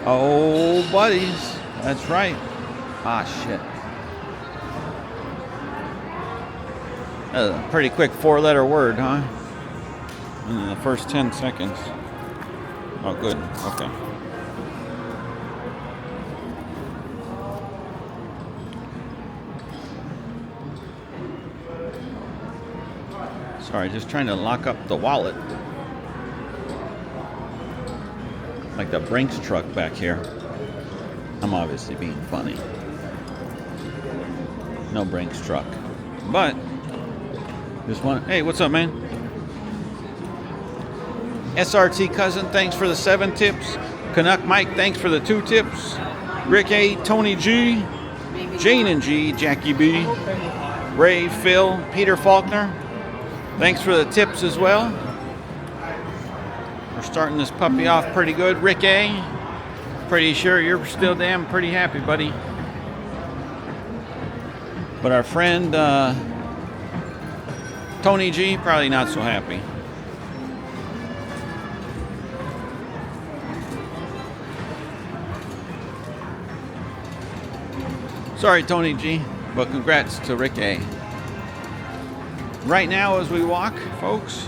Oh, buddies. That's right. Ah, shit. A pretty quick 4-letter word, huh? In the first 10 seconds. Oh, good. Okay. Sorry, just trying to lock up the wallet. Like the Brinks truck back here. I'm obviously being funny. No Brinks truck. But, just one. Hey, what's up, man? SRT Cousin, thanks for the 7 tips. Canuck Mike, thanks for the 2 tips. Rick A, Tony G, Jane and G, Jackie B, Ray, Phil, Peter Faulkner, thanks for the tips as well. We're starting this puppy off pretty good. Rick A, pretty sure you're still pretty happy, buddy. But our friend Tony G, probably not so happy. Sorry, Tony G, but congrats to Rick A. Right now, as we walk, folks,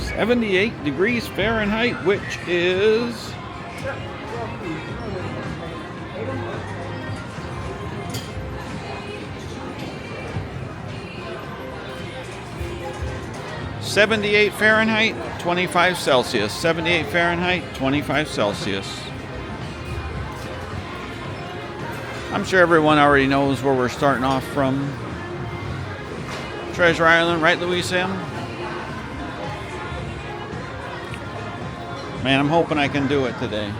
78 degrees Fahrenheit, which is 78 Fahrenheit, 25 Celsius. 78 Fahrenheit, 25 Celsius. I'm sure everyone already knows where we're starting off from. Treasure Island, right, Louise M? Man, I'm hoping I can do it today.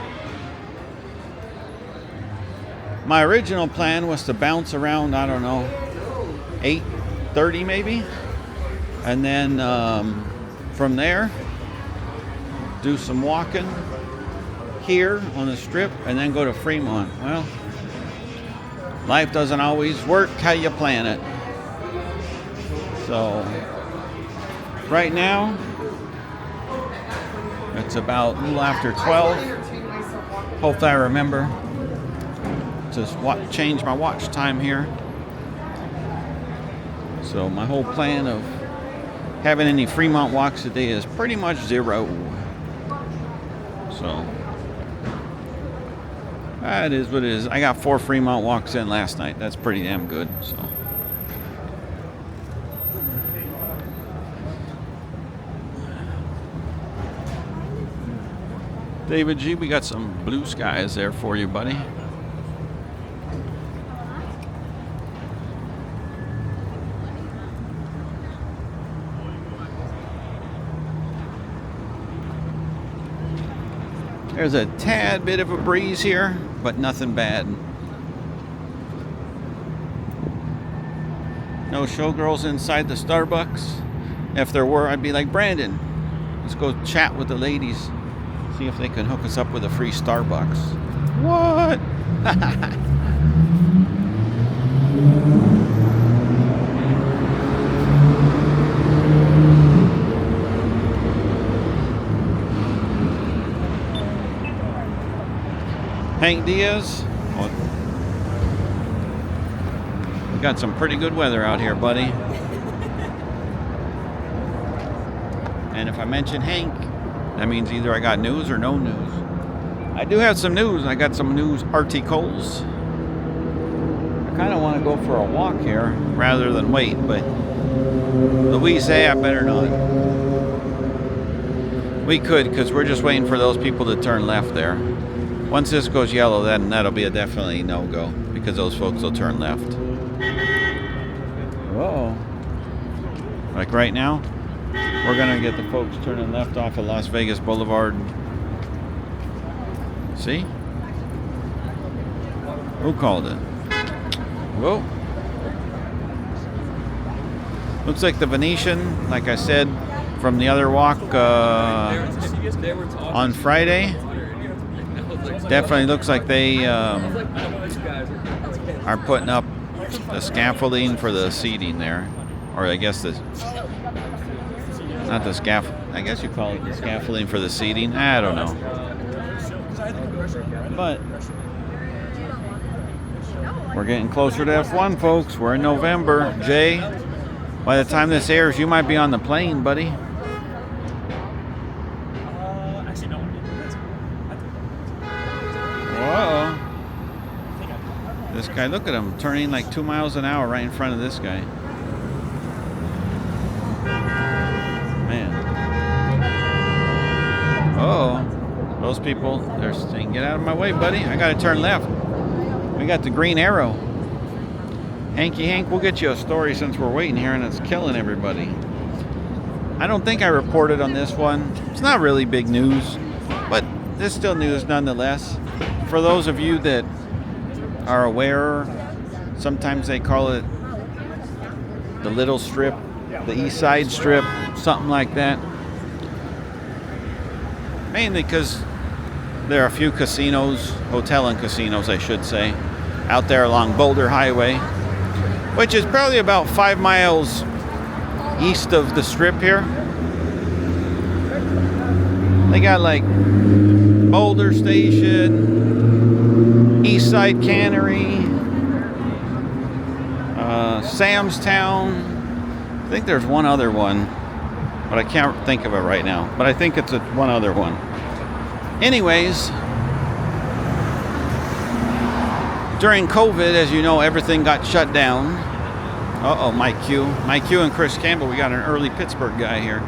My original plan was to bounce around, I don't know, 8:30 maybe. And then from there, do some walking here on the strip and then go to Fremont. Well, life doesn't always work how you plan it. So, right now, it's about a little after 12. Hopefully I remember to change my watch time here. So my whole plan of having any Fremont walks today is pretty much 0. So, that is what it is. I got 4 Fremont walks in last night. That's pretty damn good. So. David G, we got some blue skies there for you, buddy. There's a tad bit of a breeze here, but nothing bad. No showgirls inside the Starbucks. If there were, I'd be like, Brandon, let's go chat with the ladies. See if they can hook us up with a free Starbucks. What? Hank Diaz. Oh. We got some pretty good weather out here, buddy. And if I mention Hank, that means either I got news or no news. I do have some news. I got some news articles. I kind of want to go for a walk here rather than wait, but Louise, I better not. We could, because we're just waiting for those people to turn left there. Once this goes yellow, then that'll be a definitely no-go, because those folks will turn left. Whoa. Like right now, we're going to get the folks turning left off of Las Vegas Boulevard. See? Who called it? Whoa. Looks like the Venetian, like I said, from the other walk on Friday. Definitely looks like they are putting up the scaffolding for the seating there. Or I guess not the scaffolding. I guess you call it the scaffolding for the seating. I don't know. But we're getting closer to F1, folks. We're in November. Jay, by the time this airs, you might be on the plane, buddy. Actually, no. Whoa. This guy, look at him, turning like 2 miles an hour right in front of this guy. Man. Oh, those people, they're saying, get out of my way, buddy. I got to turn left. We got the green arrow. Hanky Hank, we'll get you a story since we're waiting here and it's killing everybody. I don't think I reported on this one. It's not really big news, but it's still news nonetheless. For those of you that are aware, sometimes they call it the Little Strip, the East Side Strip, something like that. Mainly because there are a few casinos, hotel and casinos I should say, out there along Boulder Highway, which is probably about 5 miles east of the strip here. They got like Boulder Station, East Side Cannery, Sam's Town. I think there's one other one, but I can't think of it right now. But I think it's one other one. Anyways, during COVID, as you know, everything got shut down. Uh-oh, Mike Q and Chris Campbell. We got an early Pittsburgh guy here.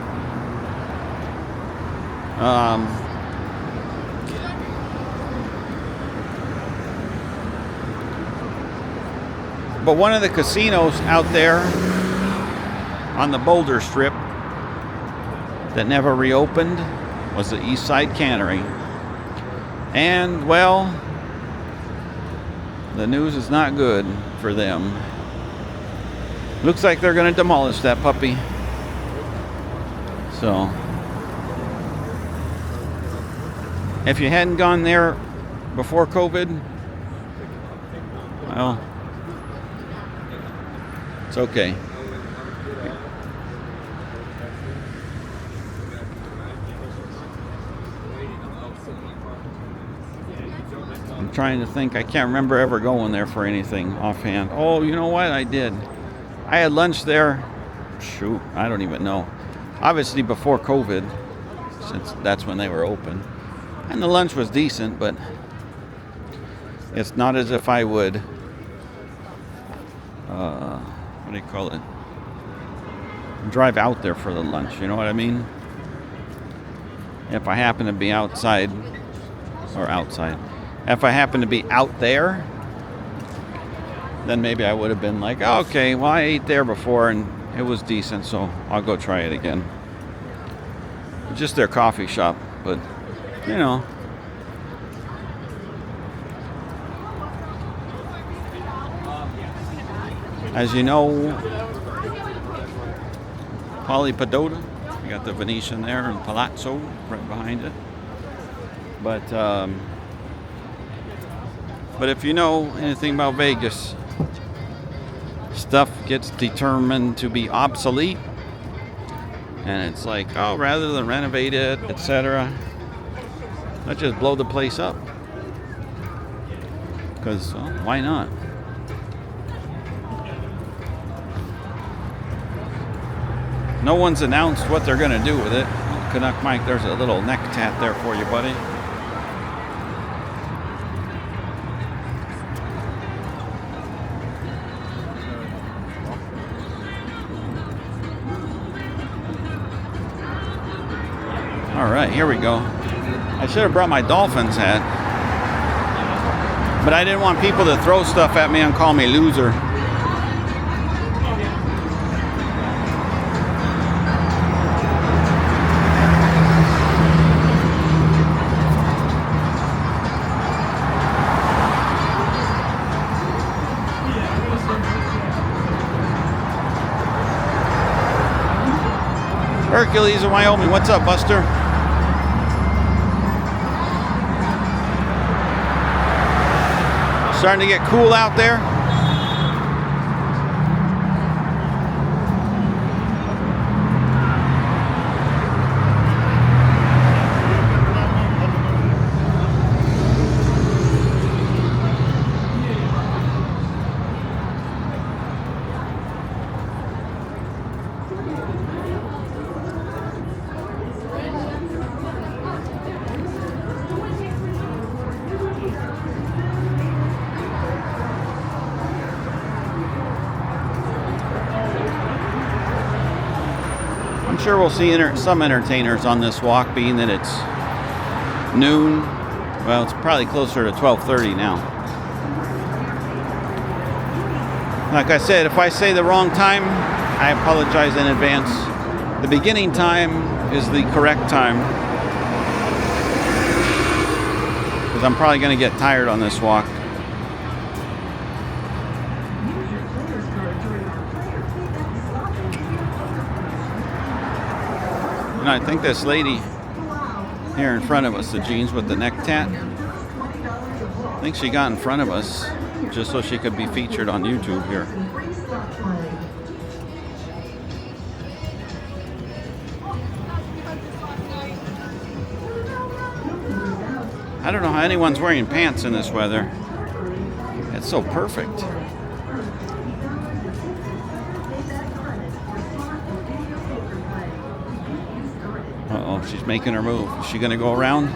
But one of the casinos out there on the Boulder Strip that never reopened was the East Side Cannery. And, well, the news is not good for them. Looks like they're going to demolish that puppy. So, if you hadn't gone there before COVID, well, it's okay. I'm trying to think. I can't remember ever going there for anything offhand. Oh, you know what? I did. I had lunch there. Shoot, I don't even know. Obviously before COVID, since that's when they were open. And the lunch was decent, but it's not as if I would, what do you call it? Drive out there for the lunch, you know what I mean? If I happen to be outside, if I happen to be out there, then maybe I would have been like, oh, okay, well, I ate there before and it was decent, so I'll go try it again. Just their coffee shop, but, you know. As you know, Polypadota, you got the Venetian there and Palazzo right behind it. But if you know anything about Vegas, stuff gets determined to be obsolete. And it's like, oh, rather than renovate it, etc., let's just blow the place up. Because, well, why not? No one's announced what they're going to do with it. Canuck Mike, there's a little neck tat there for you, buddy. All right, here we go. I should have brought my Dolphins hat. But I didn't want people to throw stuff at me and call me loser. Hercules in Wyoming. What's up, Buster? Starting to get cool out there. sure we'll see some entertainers on this walk, being that it's noon. Well, it's probably closer to 12:30 now. Like I said, if I say the wrong time, I apologize in advance. The beginning time is the correct time, because I'm probably going to get tired on this walk. And I think this lady here in front of us, the jeans with the neck tat, I think she got in front of us just so she could be featured on YouTube here. I don't know how anyone's wearing pants in this weather. It's so perfect. Uh-oh, she's making her move. Is she gonna go around?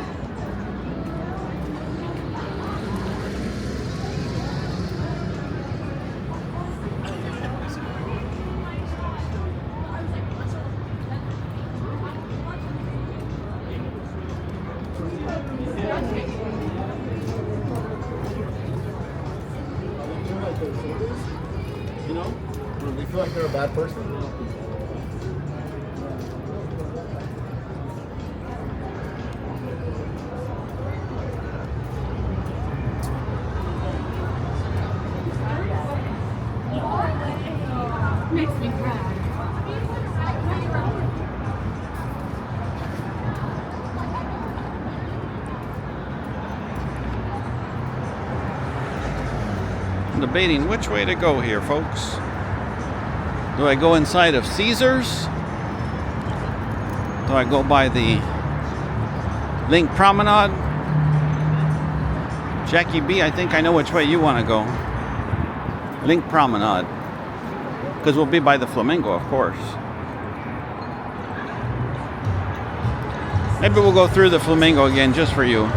You know, when they feel like they're a bad person. Makes me proud. Debating which way to go here, folks. Do I go inside of Caesars? Do I go by the Link Promenade? Jackie B, I think I know which way you want to go. Link Promenade. Because we'll be by the Flamingo, of course. Maybe we'll go through the Flamingo again just for you.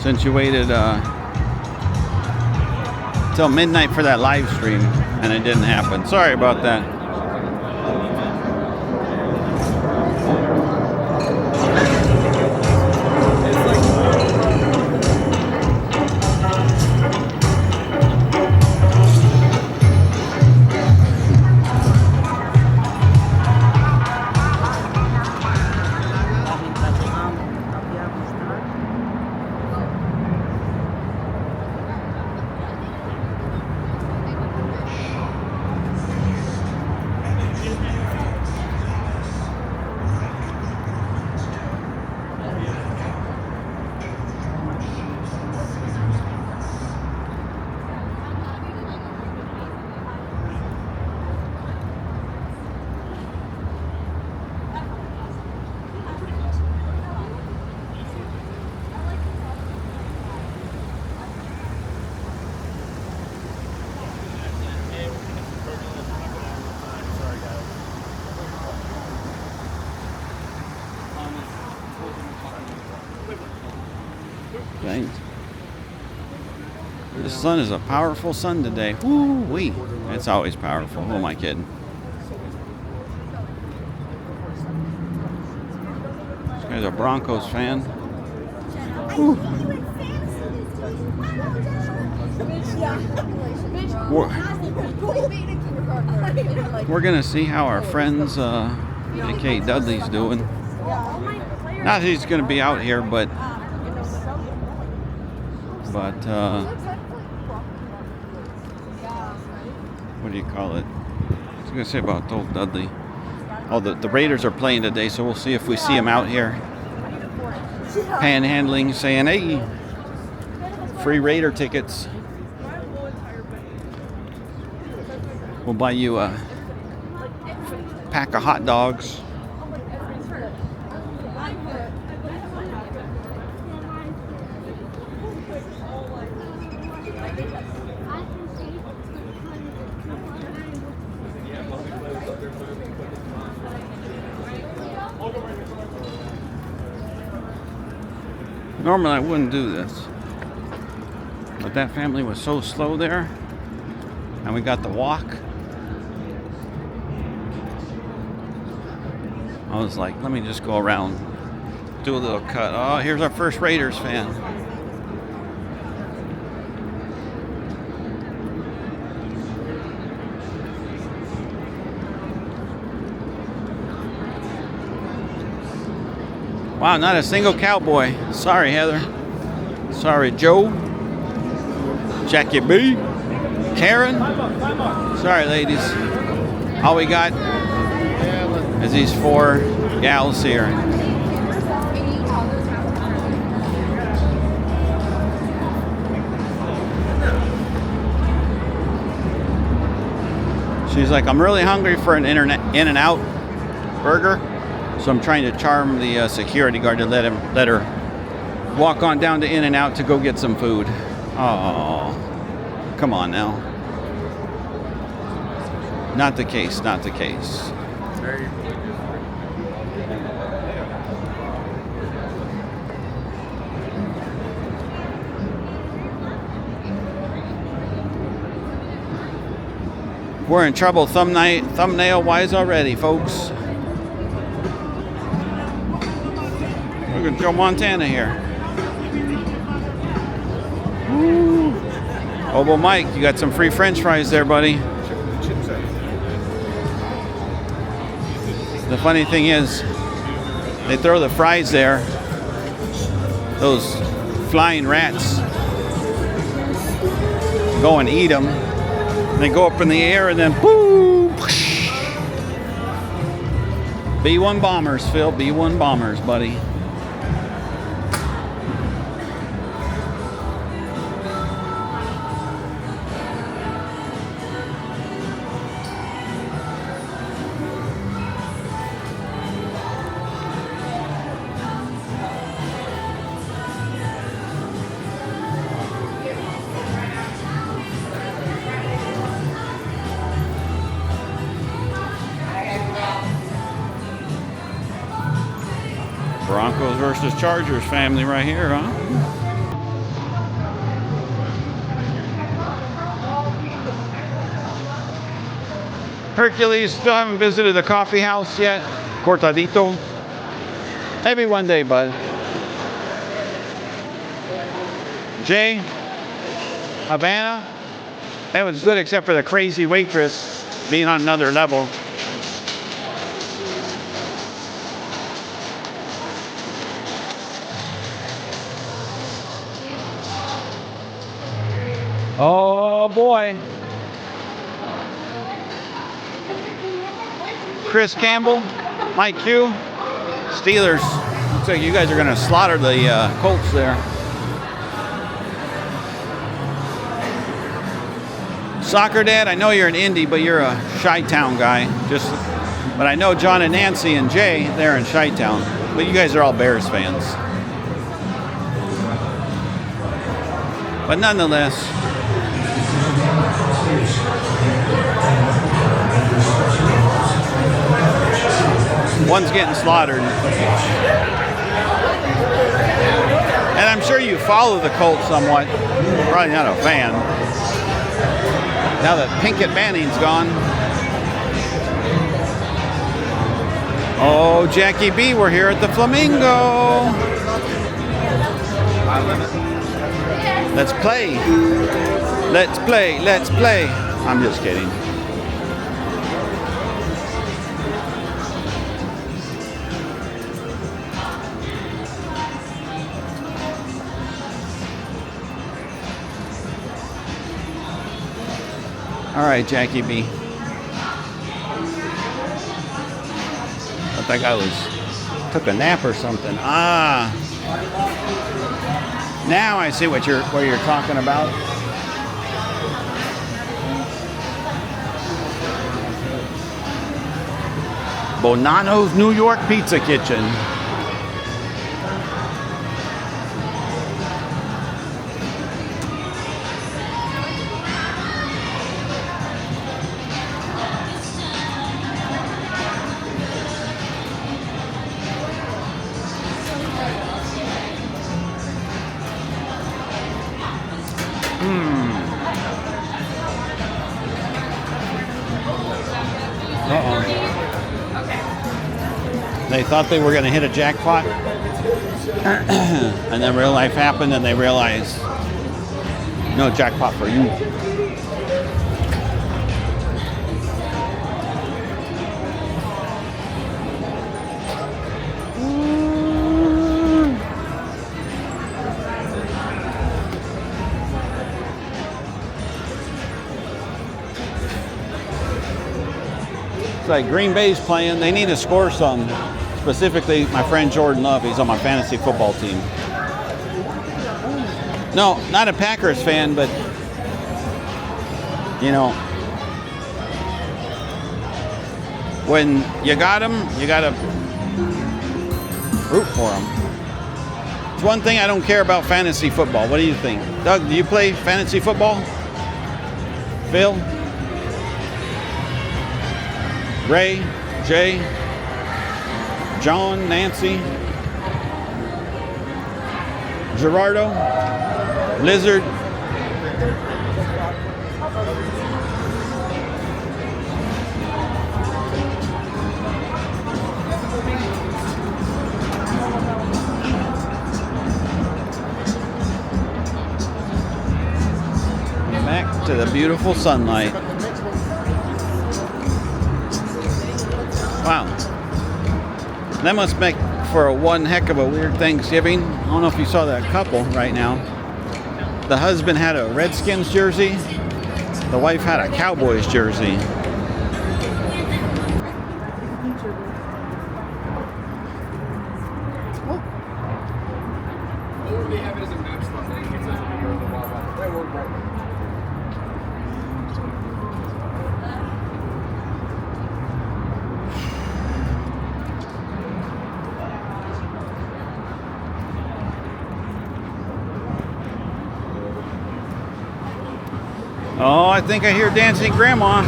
Since you waited till midnight for that live stream and it didn't happen. Sorry about that. Dang. The sun is a powerful sun today. Woo-wee. It's always powerful. Who am I kidding? This guy's a Broncos fan. Woo. We're going to see how our friends, A.K. Dudley's doing. Not that he's going to be out here, but what do you call it? I was going to say about old Dudley. Oh, the Raiders are playing today, so we'll see if we see him out here panhandling, saying, hey, free Raider tickets. We'll buy you a pack of hot dogs. Normally I wouldn't do this, but that family was so slow there. And we got the walk. I was like, let me just go around, do a little cut. Oh, here's our first Raiders fan. Wow, not a single cowboy. Sorry, Heather. Sorry, Joe. Jackie B. Karen. Sorry, ladies. All we got is these 4 gals here. She's like, I'm really hungry for an In-N-Out burger. So I'm trying to charm the security guard to let her walk on down to In-N-Out to go get some food. Oh, come on now. Not the case, not the case. We're in trouble thumbnail-wise already, folks. Look at Joe Montana here. Woo. Oh, well, Mike, you got some free French fries there, buddy. The funny thing is, they throw the fries there. Those flying rats go and eat them. They go up in the air and then boom. B-1 bombers, Phil. B-1 bombers, buddy. Broncos versus Chargers family right here, huh? Hercules, still haven't visited the coffee house yet. Cortadito. Maybe one day, bud. Jay, Havana. That was good except for the crazy waitress being on another level. Oh boy. Chris Campbell, Mike Q, Steelers. Looks like you guys are going to slaughter the Colts there. Soccer Dad, I know you're in Indy, but you're a Chi-Town guy. But I know John and Nancy and Jay, they're in Chi-Town. But you guys are all Bears fans. But nonetheless, one's getting slaughtered. And I'm sure you follow the Colts somewhat. Probably not a fan. Now that Pinkett Manning's gone. Oh, Jackie B, we're here at the Flamingo. Let's play. Let's play. Let's play. I'm just kidding. All right, Jackie B. I think I took a nap or something. Ah. Now I see what you're talking about. Bonanno's New York Pizza Kitchen. They thought they were going to hit a jackpot. And then real life happened and they realized, no jackpot for you. It's like Green Bay's playing. They need to score some. Specifically, my friend Jordan Love. He's on my fantasy football team. No, not a Packers fan, but you know, when you got them, you got to root for them. It's one thing I don't care about fantasy football. What do you think? Doug, do you play fantasy football? Phil? Ray? Jay? John? Nancy? Gerardo? Lizard? Back to the beautiful sunlight. Wow. That must make for one heck of a weird Thanksgiving. I don't know if you saw that couple right now. The husband had a Redskins jersey. The wife had a Cowboys jersey. Oh, I think I hear dancing grandma.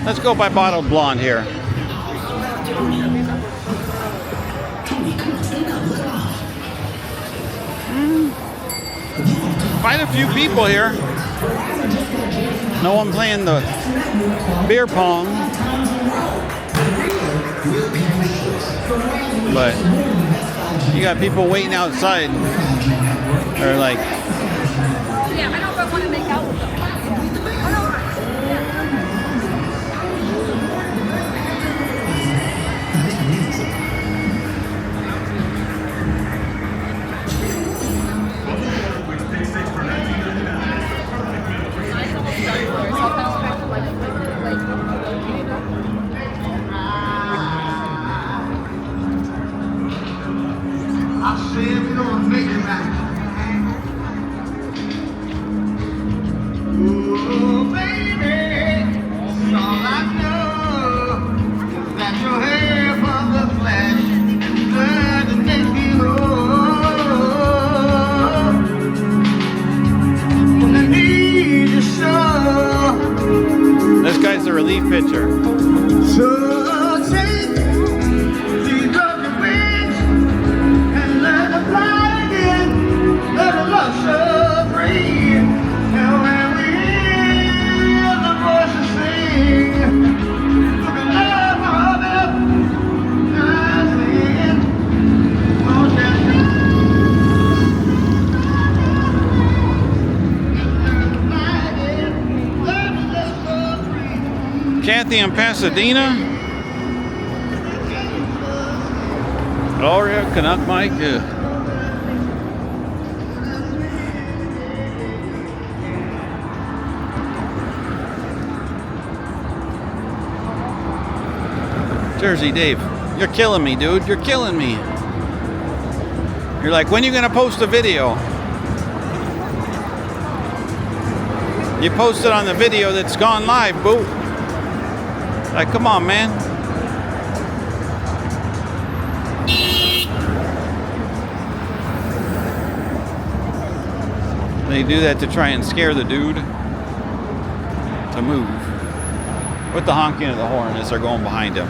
Let's go by Bottled Blonde here. Quite a few people here. No one playing the beer pong. But you got people waiting outside. They're like, yeah, I don't know if I want to make out with them. this guy's the relief pitcher. So take these broken wings and let them fly again. Let the love so free. And when we hear the voices sing, look at love of them, I sing. Oh, just let them fly again. Let the love so Kathy in Pasadena. Gloria, Canuck Mike. Jersey Dave, you're killing me, dude. You're killing me. You're like, when are you gonna post a video? You posted on the video that's gone live, boo. Like, come on, man. They do that to try and scare the dude to move. With the honking of the horn as they're going behind him.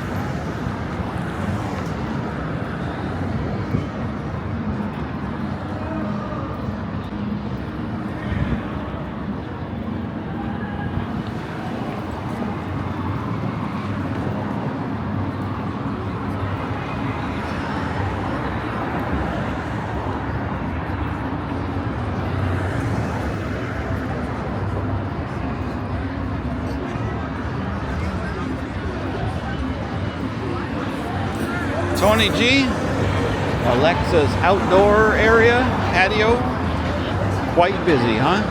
Tony G, Alexa's outdoor area, patio, quite busy, huh?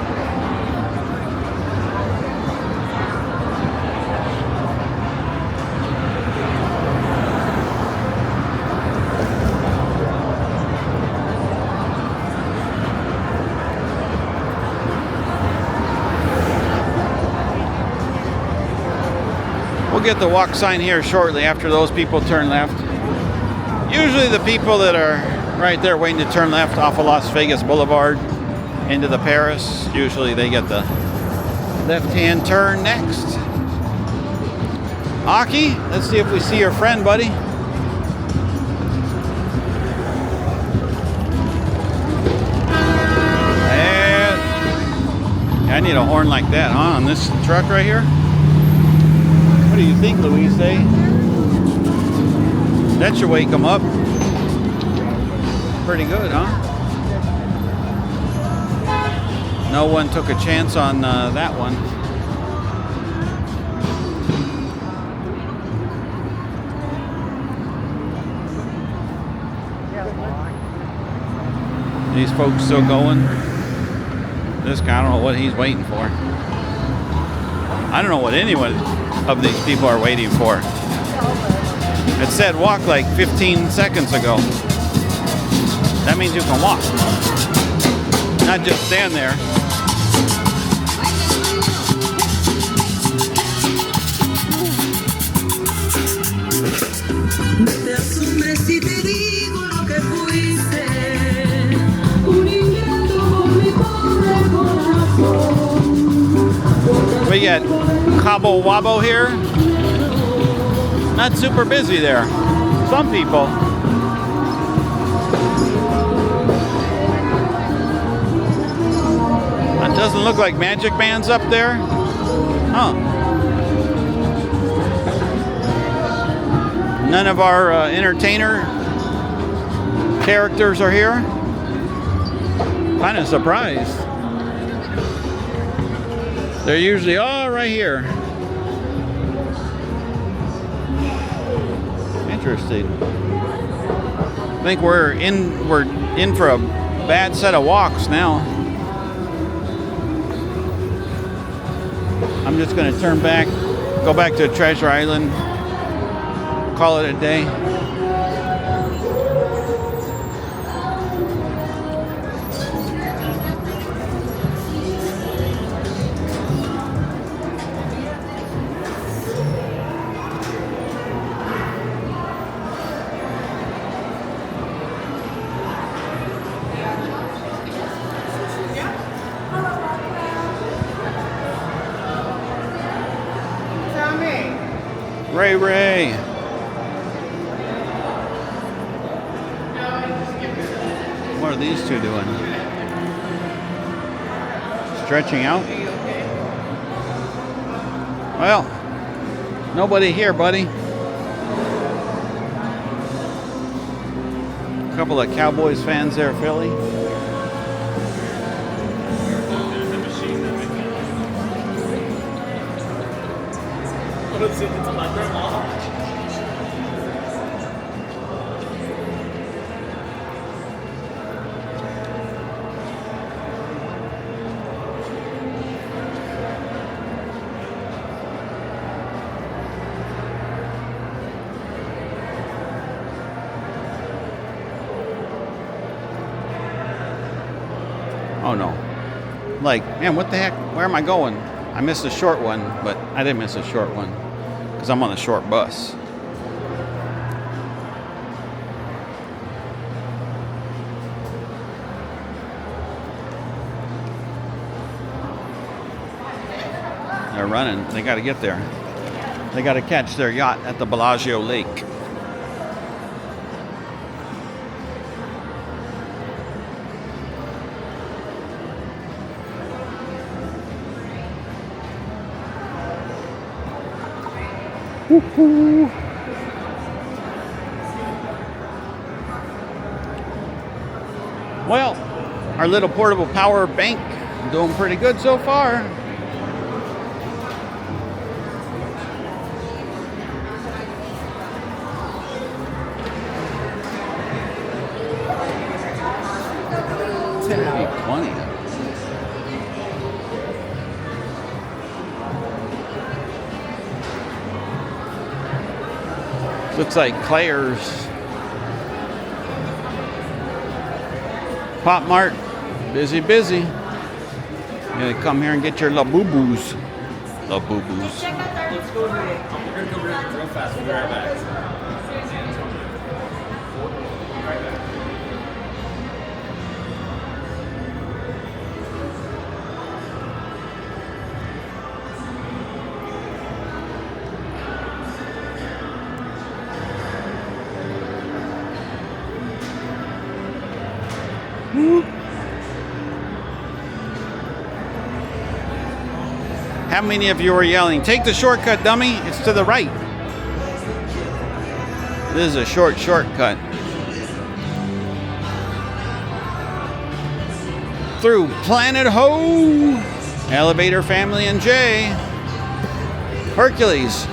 We'll get the walk sign here shortly after those people turn left. Usually the people that are right there waiting to turn left off of Las Vegas Boulevard into the Paris, usually they get the left-hand turn next. Aki, let's see if we see your friend, buddy. And I need a horn like that, huh, on this truck right here? What do you think, Louise? That should wake them up. Pretty good, huh? No one took a chance on that one. These folks still going. This guy, I don't know what he's waiting for. I don't know what anyone of these people are waiting for. It said walk like 15 seconds ago. That means you can walk. Not just stand there. We got Cabo Wabo here. Not super busy there. Some people. That doesn't look like Magic Man's up there. Huh. None of our entertainer characters are here. Kind of surprised. They're usually all right here. Interesting. I think we're in for a bad set of walks now. I'm just going to turn back, go back to Treasure Island, call it a day. Ray. What are these two doing? Stretching out? Well, nobody here, buddy. A couple of Cowboys fans there, Philly. Oh no. Like, man, what the heck? Where am I going? I missed a short one, but I didn't miss a short one because I'm on a short bus. They're running. They got to get there. They got to catch their yacht at the Bellagio Lake. Woo-hoo. Well, our little portable power bank doing pretty good so far. Maybe 20. Looks like Claire's Pop Mart. Busy, busy. You gotta come here and get your la-boo-boos. La-boo-boos. Let's go over it. We're gonna go real fast. We'll be right back. How many of you are yelling, "Take the shortcut, dummy"? It's to the right. This is a shortcut. Through Planet Ho, Elevator Family and Jay, Hercules.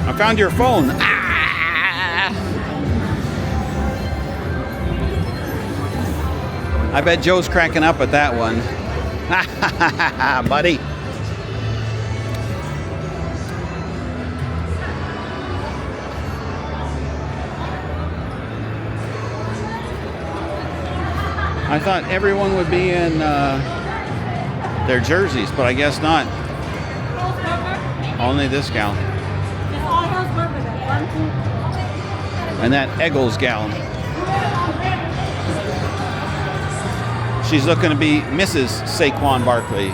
I found your phone. Ah! I bet Joe's cracking up at that one. Buddy. I thought everyone would be in their jerseys, but I guess not. Only this gal. And that Eggles gal. She's looking to be Mrs. Saquon Barkley.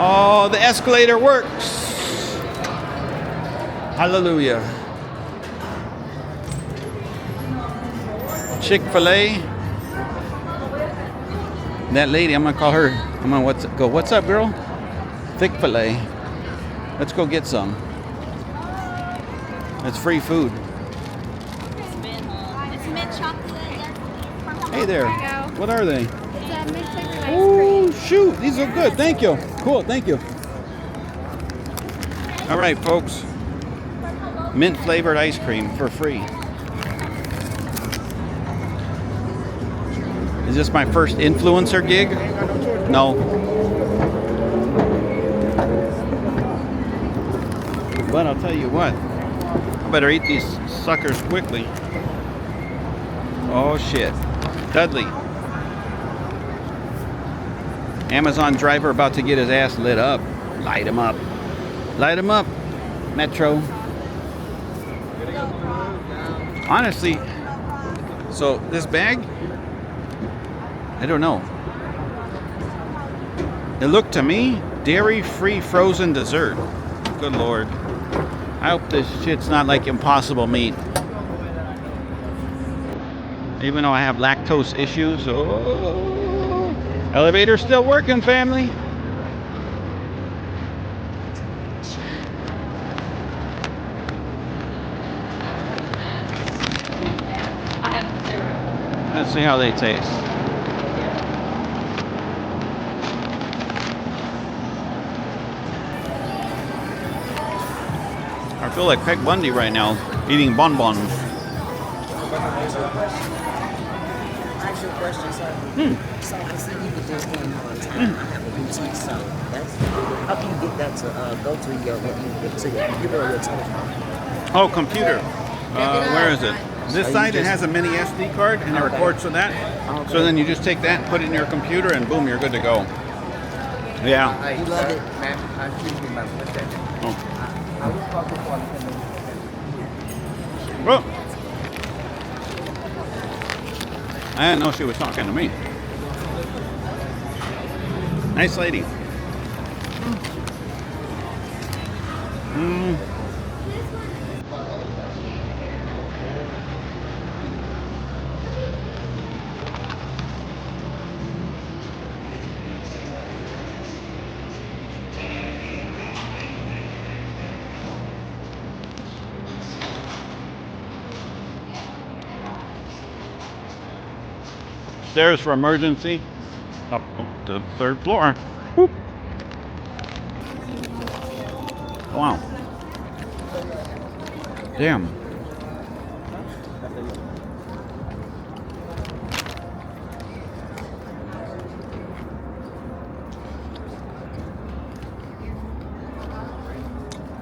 Oh, the escalator works. Hallelujah. Chick-fil-A. That lady, I'm gonna call her. I'm gonna what's up, girl? Thick filet. Let's go get some. It's free food. It's mint chocolate. Hey there. What are they? It's a mint chocolate ice Oh, cream. shoot. These are good. Thank you. Cool. Thank you. All right, folks. Mint flavored ice cream for free. Is this my first influencer gig? No. But I'll tell you what. I better eat these suckers quickly. Oh shit. Dudley. Amazon driver about to get his ass lit up. Light him up. Light him up. Metro. Honestly, so this bag, I don't know. It looked to me dairy-free frozen dessert. Good Lord. I hope this shit's not like Impossible Meat. Even though I have lactose issues. Oh, elevator's still working, family. Let's see how they taste. I feel like Peg Bundy right now, eating bonbons. Actual question, sir. So I see you could do one all the time. I have a boutique, so that's how can you get that to go to your computer or your telephone? Oh, computer. Where is it? This side, it has a mini SD card and it records to that. Okay. So then you just take that and put it in your computer and boom, you're good to go. Yeah. You love it. Oh. Oh. I didn't know she was talking to me. Nice lady. Stairs for emergency. Up to the 3rd floor. Whoop. Wow. Damn.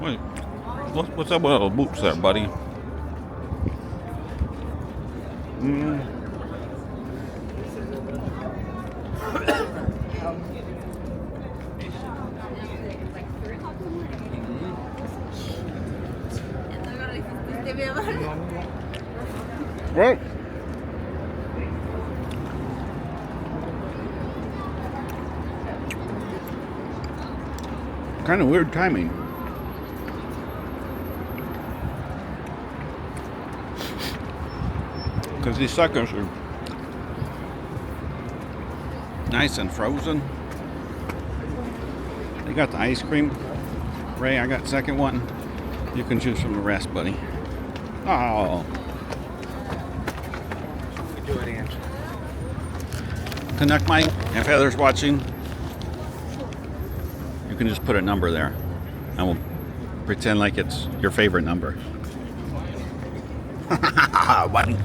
Wait. What's up with those boots there, buddy? What? Kind of weird timing. Because these suckers are nice and frozen. They got the ice cream. Ray, I got second one. You can choose from the rest, buddy. Oh. Do it, Ange. Connect Mike, if Heather's watching, you can just put a number there and we'll pretend like it's your favorite number. Buddy.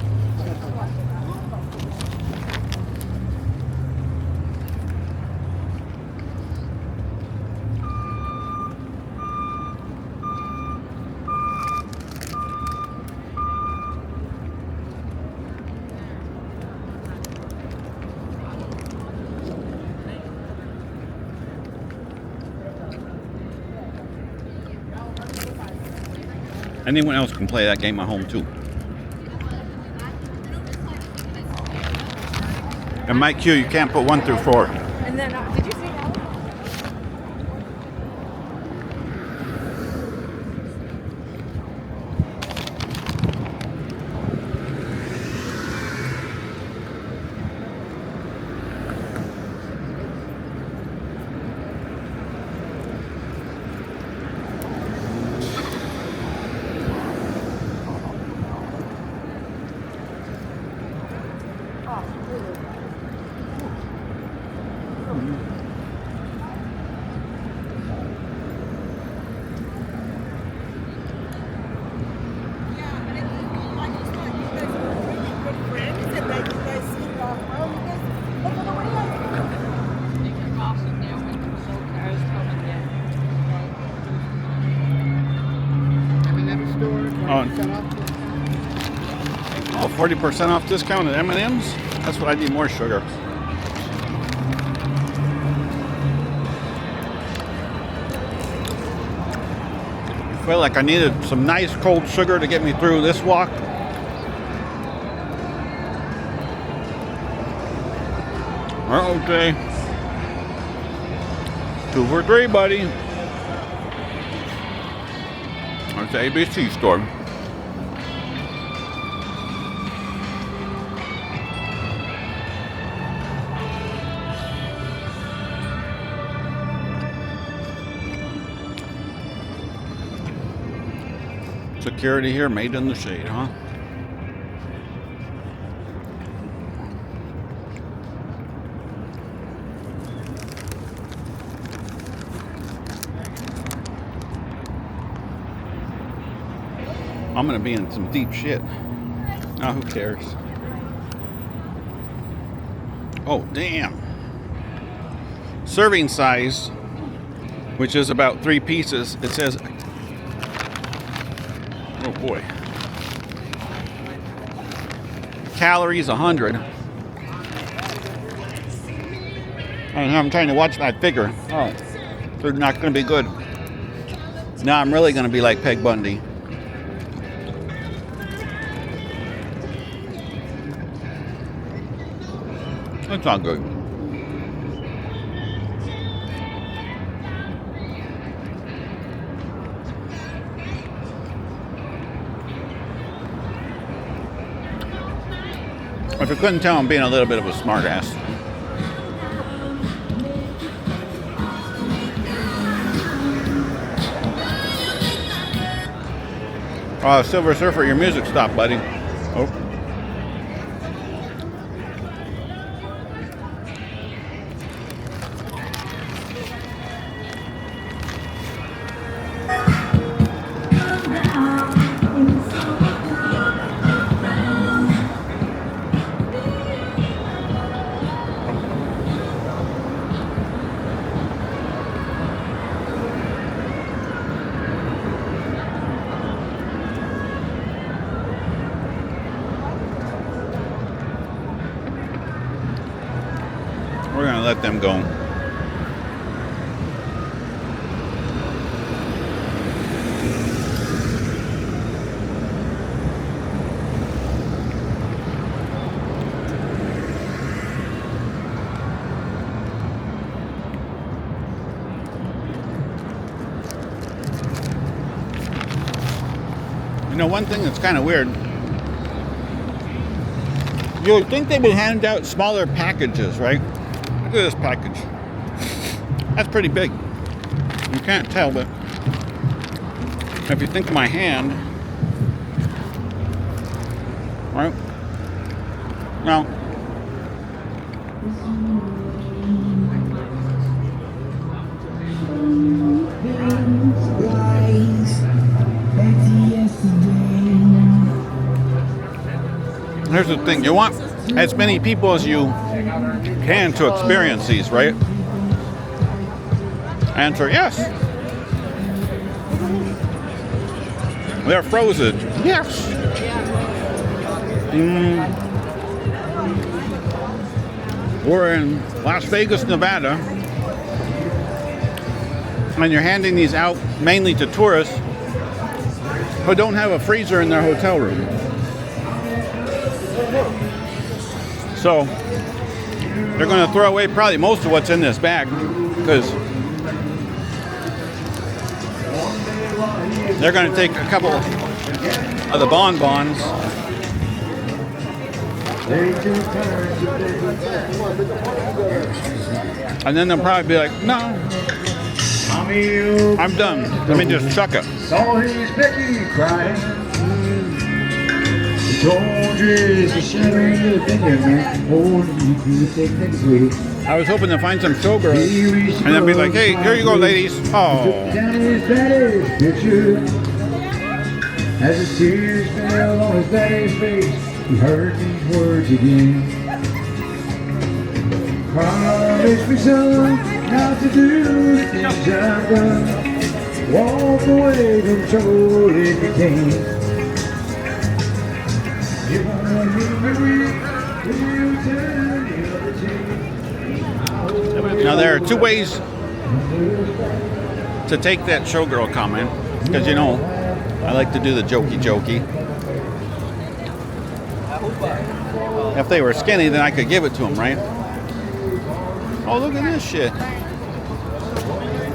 Anyone else can play that game at home too. And Mike Q, you can't put 1 through 4. And then, did you see that? Mm-hmm. Oh, 40% off discount at M&M's? That's what I need, more sugar. I feel like I needed some nice cold sugar to get me through this walk. Okay. 2 for $3, buddy. That's the ABC store. Security here, made in the shade, huh? I'm gonna be in some deep shit. Oh, who cares? Oh, damn. Serving size, which is about 3 pieces. It says, oh boy. Calories 100. I'm trying to watch my figure. Oh, so it's not gonna be good. Now I'm really gonna be like Peg Bundy. It's not good. If you couldn't tell, I'm being a little bit of a smartass. Silver Surfer, your music stopped, buddy. Oh. We're gonna let them go. You know, one thing that's kind of weird, you would think they would hand out smaller packages, right? Look at this package. That's pretty big. You can't tell, but if you think of my hand, right? Now, here's the thing, you want as many people as you can to experience these, right? Answer yes. They're frozen. Yes. We're in Las Vegas, Nevada, and you're handing these out mainly to tourists who don't have a freezer in their hotel room. So they're going to throw away probably most of what's in this bag because they're going to take a couple of the bonbons and then they'll probably be like, no, I'm done. Let me just chuck it. Saw his Becky crying. I was hoping to find some showgirls and then be like, hey, here you go, ladies. Oh. As the tears fell on his daddy's face, he heard these words again. Promise me, son, not to do the things I've done. Walk away from trouble if you can. If only we will turn the other cheek. Now there are two ways to take that showgirl comment, because you know I like to do the jokey. If they were skinny, then I could give it to them, right? Oh, look at this shit.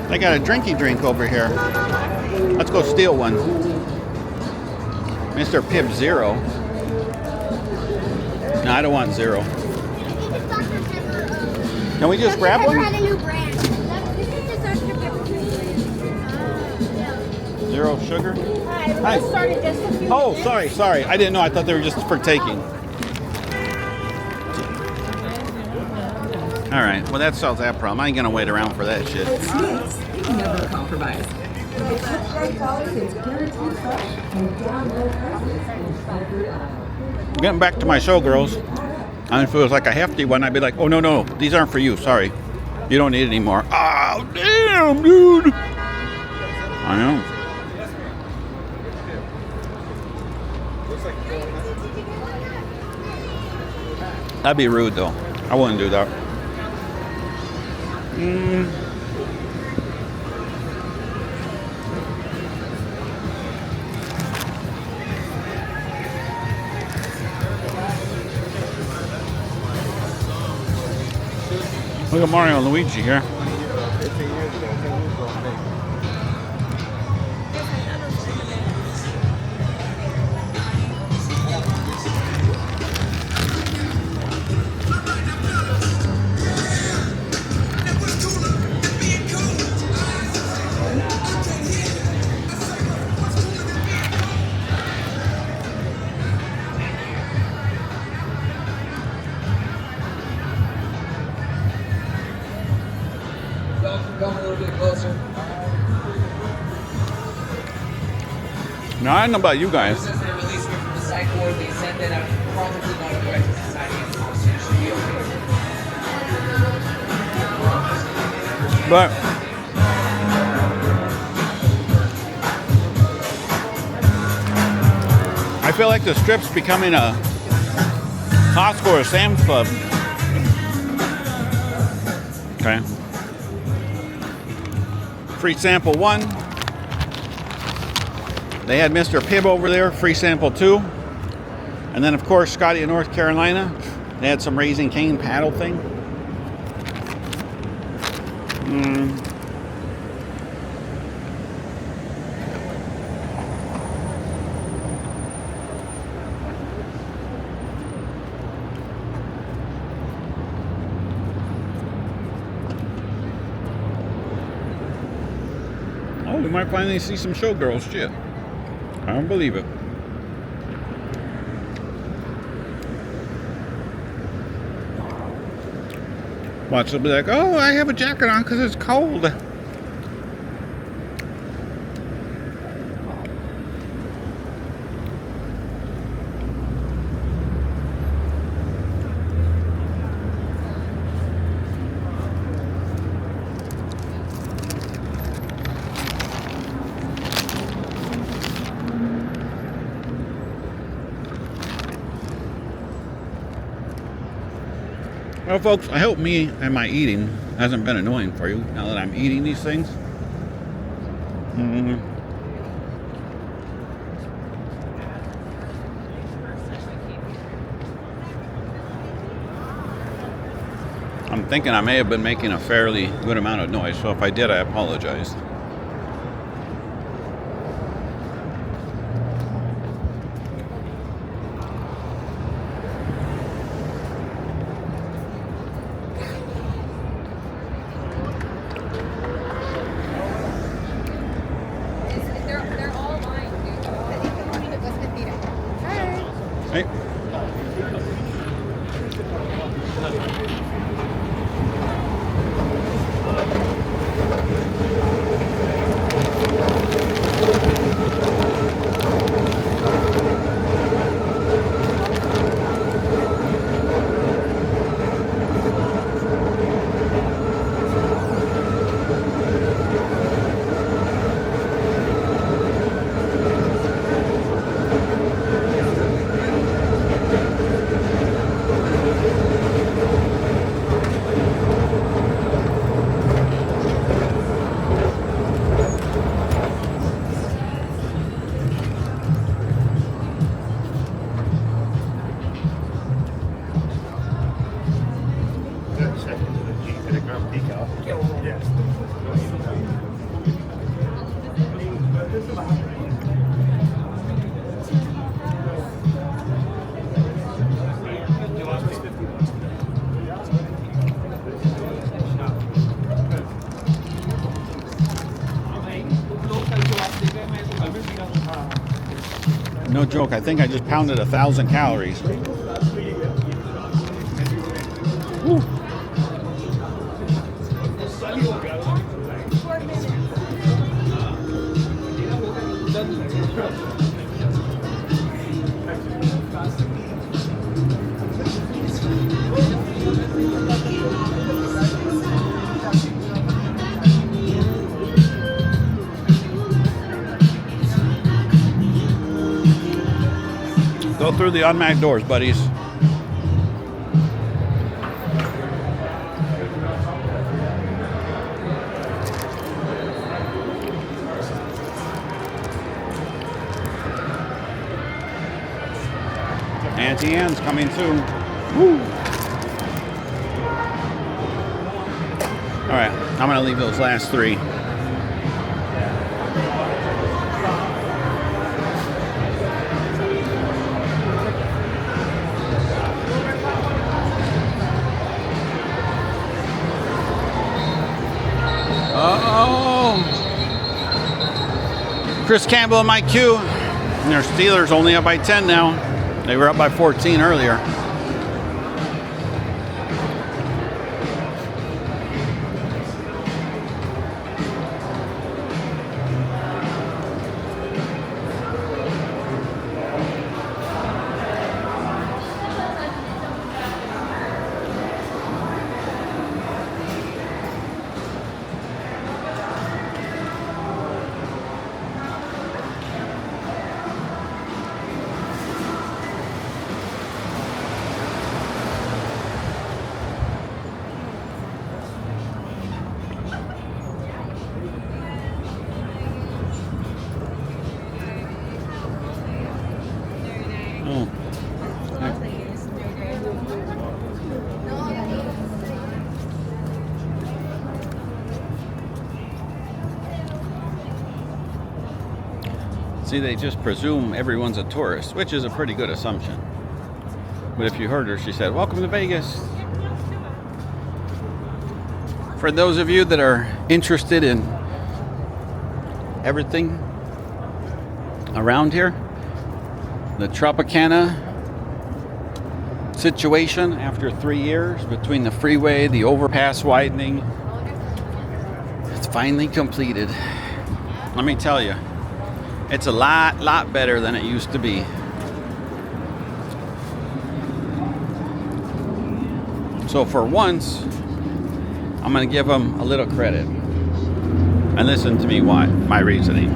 They got a drinky drink over here. Let's go steal one. Mr. Pibb Zero. No, I don't want zero. Can we just grab one? Had a new brand. This is just Dr. Pepper. Zero sugar? Hi, we started just a few Oh, minutes. sorry. I didn't know. I thought they were just for taking. All right. Well, that solves that problem. I ain't gonna wait around for that shit. Never compromise. Getting back to my showgirls. And if it was like a hefty one, I'd be like, oh, no, these aren't for you. Sorry. You don't need it anymore. Oh, damn, dude. I know. That'd be rude, though. I wouldn't do that. Look at Mario and Luigi here. 15 years ago, 10 years ago, I think. Come a little bit closer. Now, I don't know about you guys, Since they released me from the psych ward, they said that I'm probably not a right to society and it should be okay. but I feel like the strip's becoming a Costco or Sam's Club. Okay. Free sample 1. They had Mr. Pibb over there, free sample 2. And then, of course, Scotty in North Carolina. They had some Raising Cane paddle thing. Oh, we might finally see some showgirls, shit. I don't believe it. Watch, they'll be like, oh, I have a jacket on because it's cold. Well, folks, I hope me and my eating hasn't been annoying for you now that I'm eating these things. I'm thinking I may have been making a fairly good amount of noise, so if I did, I apologize. They're all mine, dude. Hey. joke. I think I just pounded 1,000 calories. Woo. Go through the unmanned doors, buddies. Auntie Anne's coming soon. Woo! All right, I'm gonna leave those last three. Chris Campbell and Mike Q. And their Steelers only up by 10 now. They were up by 14 earlier. See, they just presume everyone's a tourist, which is a pretty good assumption. But if you heard her, she said, "Welcome to Vegas." For those of you that are interested in everything around here, the Tropicana situation after 3 years between the freeway, the overpass widening, it's finally completed. Let me tell you, it's a lot better than it used to be. So for once, I'm going to give them a little credit. And listen to me why, my reasoning.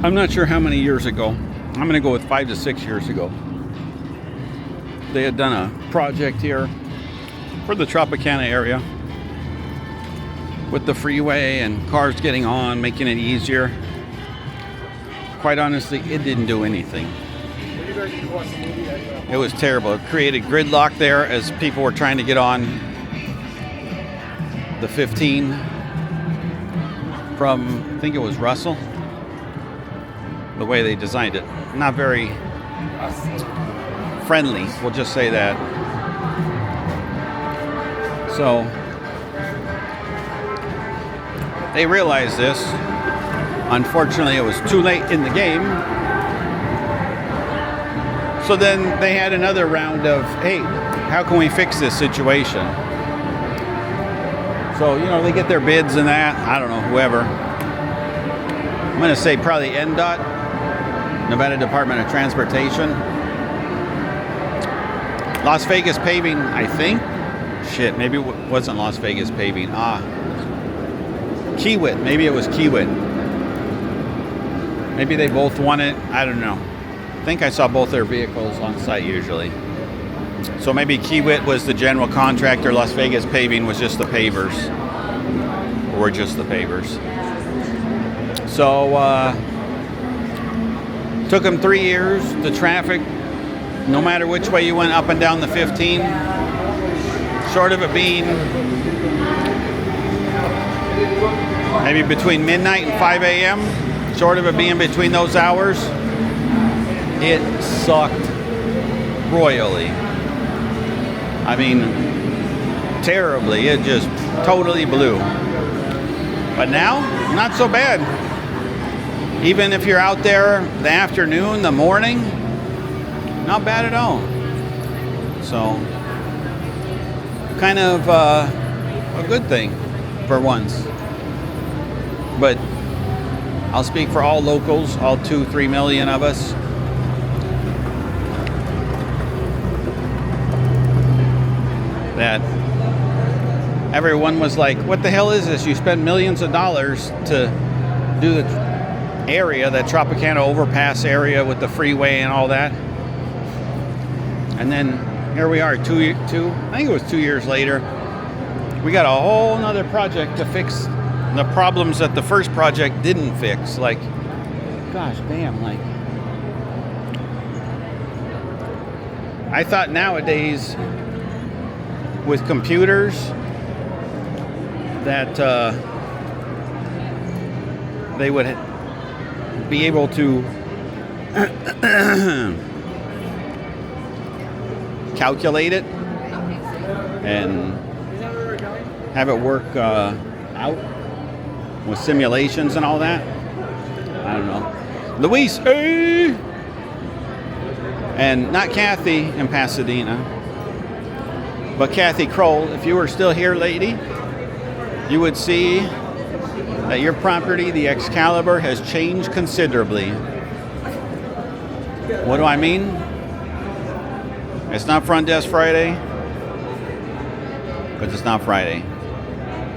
I'm not sure how many years ago. I'm going to go with 5 to 6 years ago. They had done a project here for the Tropicana area with the freeway and cars getting on, making it easier. Quite honestly, it didn't do anything. It was terrible. It created gridlock there as people were trying to get on the 15 from, I think it was Russell. The way they designed it. Not very friendly, we'll just say that. So, they realized this. Unfortunately, it was too late in the game. So then they had another round of, hey, how can we fix this situation? So, you know, they get their bids and that. I don't know, whoever. I'm going to say probably NDOT, Nevada Department of Transportation. Las Vegas Paving, I think. Shit, maybe it wasn't Las Vegas Paving. Kiewit, maybe it was Kiewit. Maybe they both won it. I don't know. I think I saw both their vehicles on site usually. So maybe Kiewit was the general contractor, Las Vegas Paving was just the pavers. Or just the pavers. So, took them 3 years. The traffic, no matter which way you went up and down the 15, short of it being maybe between midnight and 5 a.m., short of it being between those hours, it sucked royally. I mean, terribly. It just totally blew. But now, not so bad. Even if you're out there the afternoon, the morning, not bad at all. So, kind of a good thing for once. But I'll speak for all locals, all 2-3 million of us. That everyone was like, what the hell is this? You spend millions of dollars to do the area, that Tropicana overpass area with the freeway and all that. And then here we are, I think it was 2 years later. We got a whole nother project to fix the problems that the first project didn't fix. Like, gosh damn, like, I thought nowadays with computers that they would be able to calculate it and have it work out with simulations and all that. I don't know. Luis, hey! And not Kathy in Pasadena, but Kathy Kroll. If you were still here, lady, you would see that your property, the Excalibur, has changed considerably. What do I mean? It's not Front Desk Friday, because it's not Friday.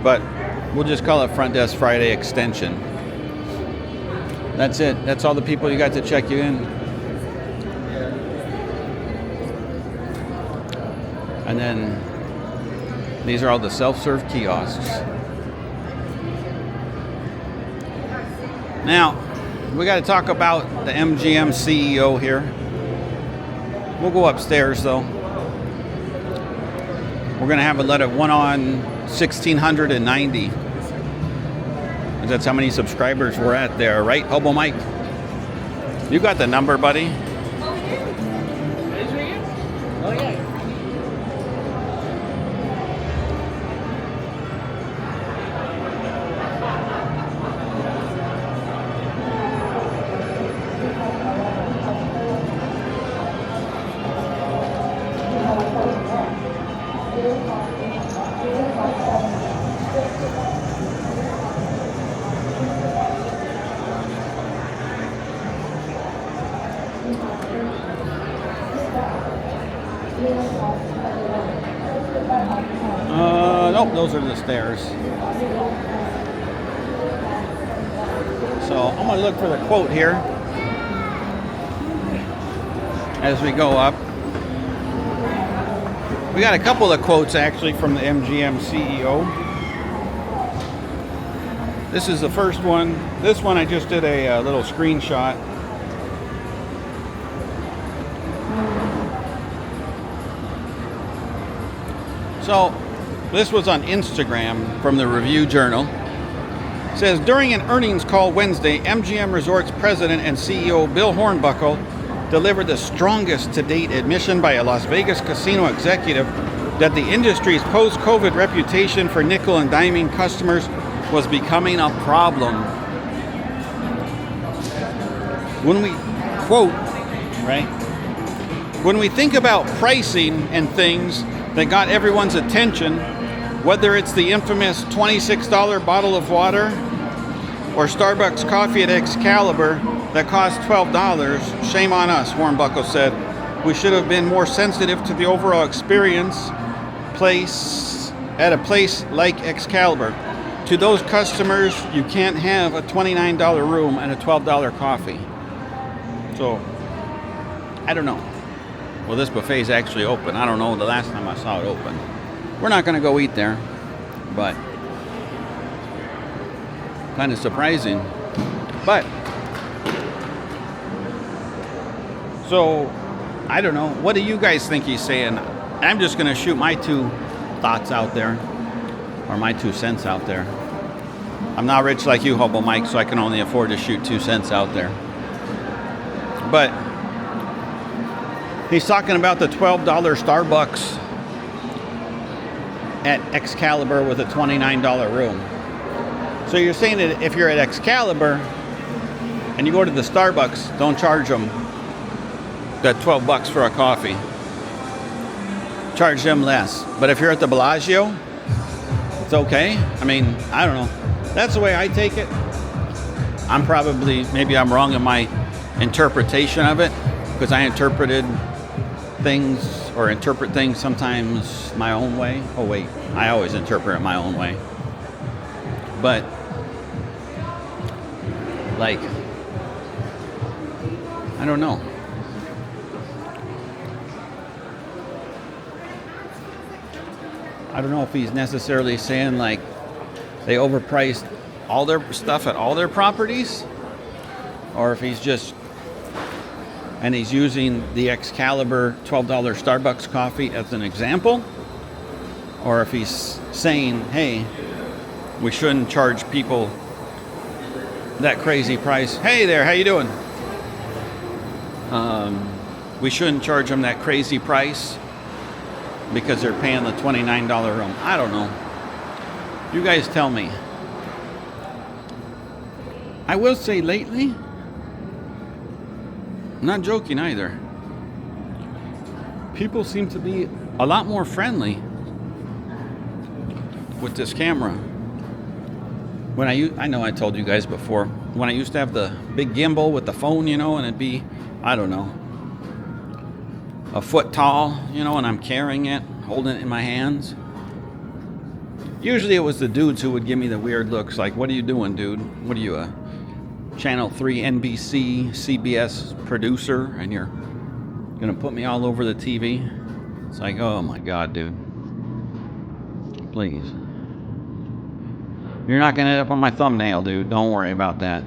But we'll just call it Front Desk Friday Extension. That's it. That's all the people you got to check you in. And then these are all the self-serve kiosks. Now, we got to talk about the MGM CEO here. We'll go upstairs though. We're going to have a let it one on 1,690. That's how many subscribers we're at there, right, Hobo Mike? You got the number, buddy. Oh, yeah. Nope, those are the stairs. So I'm going to look for the quote here as we go up. We got a couple of quotes actually from the MGM CEO. This is the first one. This one I just did a little screenshot. So this was on Instagram from the Review Journal. It says, during an earnings call Wednesday, MGM Resorts President and CEO Bill Hornbuckle delivered the strongest to date admission by a Las Vegas casino executive that the industry's post-COVID reputation for nickel and diming customers was becoming a problem. When we quote, right? When we think about pricing and things that got everyone's attention, whether it's the infamous $26 bottle of water or Starbucks coffee at Excalibur that cost $12, shame on us, Hornbuckle said. We should have been more sensitive to the overall experience at a place like Excalibur. To those customers, you can't have a $29 room and a $12 coffee. So, I don't know. Well, this buffet is actually open. I don't know the last time I saw it open. We're not going to go eat there, but kind of surprising. But, so, I don't know. What do you guys think he's saying? I'm just going to shoot my 2 thoughts out there, or my 2 cents out there. I'm not rich like you, Hobo Mike, so I can only afford to shoot 2 cents out there. But he's talking about the $12 Starbucks at Excalibur with a $29 room. So you're saying that if you're at Excalibur, and you go to the Starbucks, don't charge them that $12 for a coffee. Charge them less. But if you're at the Bellagio, it's okay. I mean, I don't know. That's the way I take it. Maybe I'm wrong in my interpretation of it, because I interpret things sometimes my own way. Oh wait, I always interpret it my own way. But like, I don't know. I don't know if he's necessarily saying like they overpriced all their stuff at all their properties, or if he's using the Excalibur $12 Starbucks coffee as an example, or if he's saying, hey, we shouldn't charge people that crazy price. Hey there, how you doing? We shouldn't charge them that crazy price because they're paying the $29 room. I don't know. You guys tell me. I will say lately, I'm not joking either, people seem to be a lot more friendly with this camera. I know I told you guys before, when I used to have the big gimbal with the phone, and it'd be, I don't know, a foot tall, and I'm carrying it, holding it in my hands. Usually it was the dudes who would give me the weird looks, like, what are you doing, dude? What are you, a Channel 3 NBC CBS producer, and you're gonna put me all over the TV? It's like, oh my God, dude. Please. You're not gonna end up on my thumbnail, dude. Don't worry about that.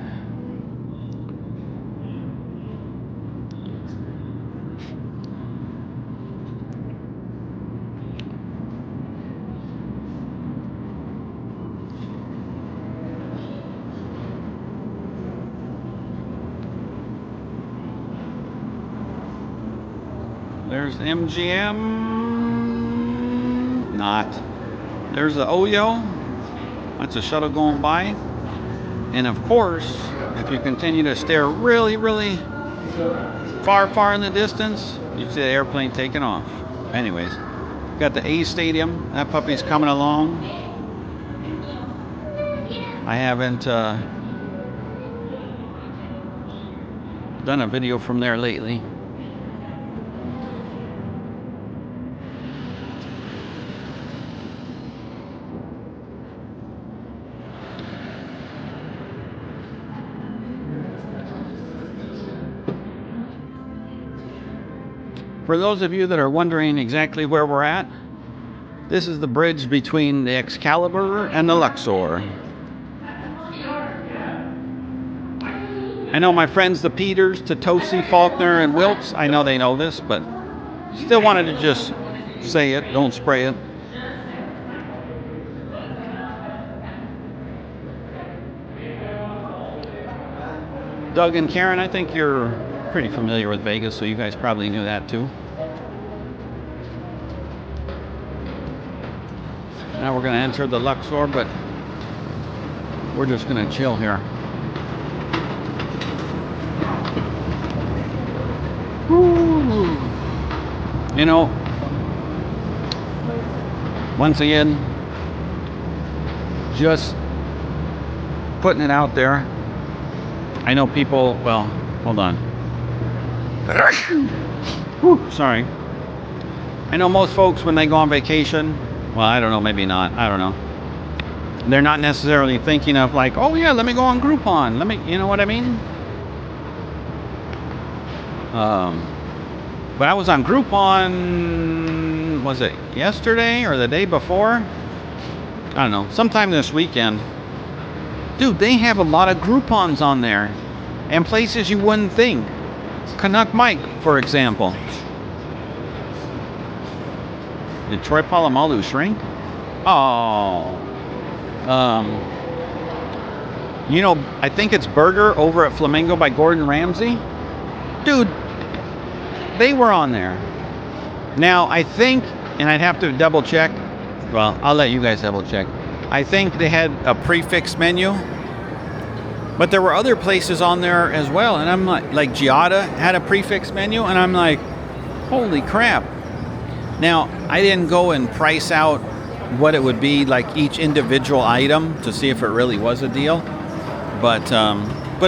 There's MGM. Not. There's the Oyo. That's a shuttle going by. And of course, if you continue to stare really, really far in the distance, you see the airplane taking off. Anyways, got the A Stadium. That puppy's coming along. I haven't done a video from there lately. For those of you that are wondering exactly where we're at, this is the bridge between the Excalibur and the Luxor. I know my friends, the Peters, Totosi, Faulkner, and Wiltz, I know they know this, but still wanted to just say it, don't spray it. Doug and Karen, I think you're pretty familiar with Vegas, so you guys probably knew that too. Now we're going to enter the Luxor, but we're just going to chill here. Woo. Once again, just putting it out there. I know people, well, hold on. Whew, sorry. I know most folks, when they go on vacation, well, I don't know, maybe not, I don't know, they're not necessarily thinking of like, oh yeah, let me go on Groupon, you know what I mean? But I was on Groupon, was it yesterday or the day before? I don't know, sometime this weekend. Dude, they have a lot of Groupons on there, and places you wouldn't think. Canuck Mike, for example. Did Troy Polamalu shrink? Oh. I think it's Burger over at Flamingo by Gordon Ramsay. Dude, they were on there. Now, I think, and I'd have to double check. Well, I'll let you guys double check. I think they had a prefix menu, But there were other places on there as well, and I'm like Giada had a prefix menu, and I'm like, holy crap. Now, I didn't go and price out what it would be like each individual item to see if it really was a deal, but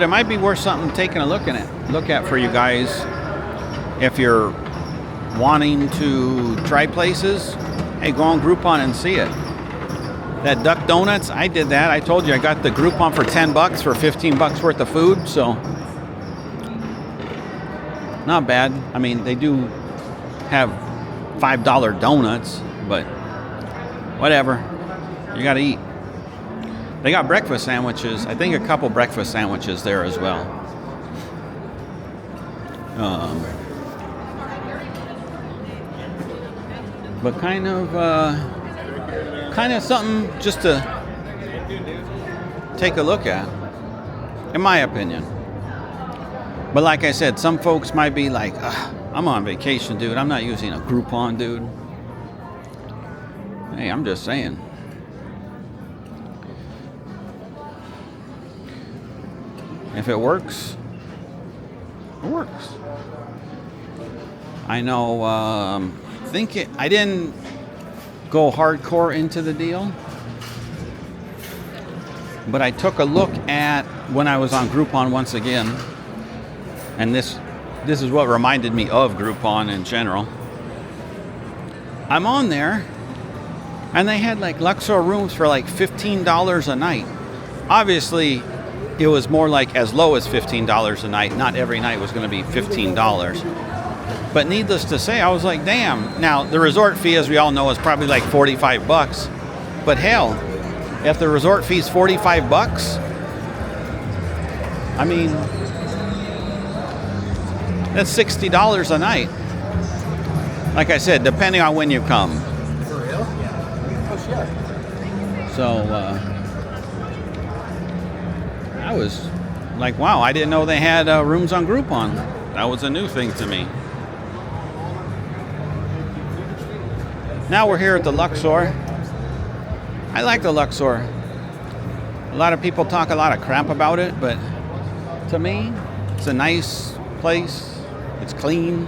it might be worth something taking a look at for you guys if you're wanting to try places. Hey, go on Groupon and see it. That Duck Donuts, I did that. I told you I got the Groupon for $10 for $15 worth of food, so not bad. I mean, they do have $5 donuts, but whatever. You got to eat. They got breakfast sandwiches. I think a couple breakfast sandwiches there as well. But kind of something just to take a look at, in my opinion. But like I said, some folks might be like, I'm on vacation, dude. I'm not using a Groupon, dude. Hey, I'm just saying. If it works, it works. I know, I didn't go hardcore into the deal, but I took a look at when I was on Groupon once again, and this is what reminded me of Groupon in general. I'm on there, and they had like Luxor rooms for like $15 a night. Obviously, it was more like as low as $15 a night. Not every night was going to be $15. But needless to say, I was like, damn. Now, the resort fee, as we all know, is probably like $45. But hell, if the resort fee is $45, I mean, that's $60 a night. Like I said, depending on when you come. For real? Yeah. Oh, shit. So, I was like, wow, I didn't know they had rooms on Groupon. That was a new thing to me. Now we're here at the Luxor. I like the Luxor. A lot of people talk a lot of crap about it, but to me, it's a nice place. It's clean.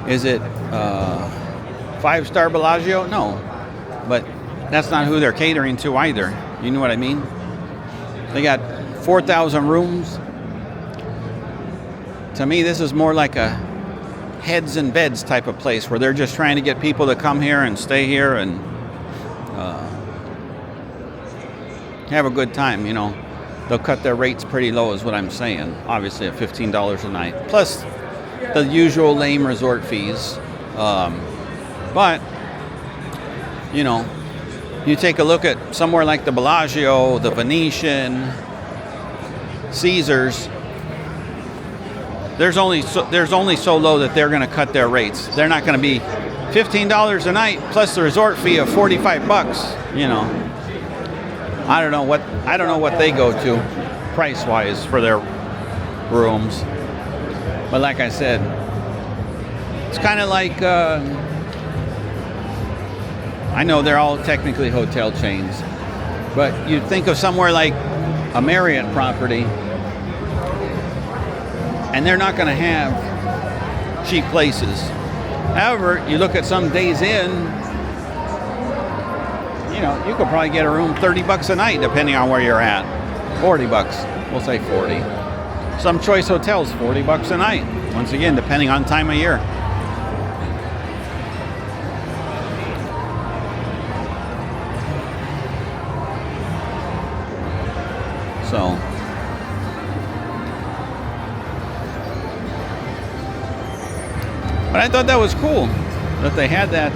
Is it 5-star Bellagio? No. But that's not who they're catering to either. You know what I mean? They got 4,000 rooms. To me, this is more like a heads and beds type of place where they're just trying to get people to come here and stay here and have a good time, you know. They'll cut their rates pretty low is what I'm saying. Obviously at $15 a night. Plus the usual lame resort fees. But, you know, you take a look at somewhere like the Bellagio, the Venetian, Caesars, there's only so low that they're going to cut their rates. They're not going to be $15 a night plus the resort fee of $45. You know, I don't know what they go to price-wise for their rooms. But like I said, it's kind of like I know they're all technically hotel chains, but you think of somewhere like a Marriott property, and they're not going to have cheap places. However, you look at some Days Inn, you know, you could probably get a room $30 a night depending on where you're at. $40, we'll say 40. Some choice hotels, $40 a night. Once again, depending on time of year. So, but I thought that was cool that they had that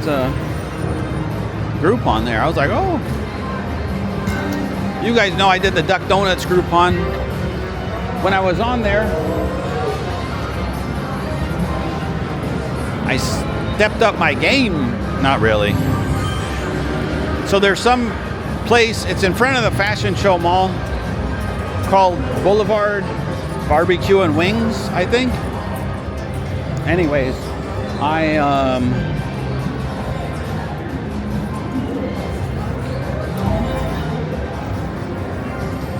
Groupon there. I was like, oh. You guys know I did the Duck Donuts Groupon. When I was on there, I stepped up my game. Not really. So there's some place, it's in front of the Fashion Show Mall, called Boulevard Barbecue and Wings, I think. Anyways,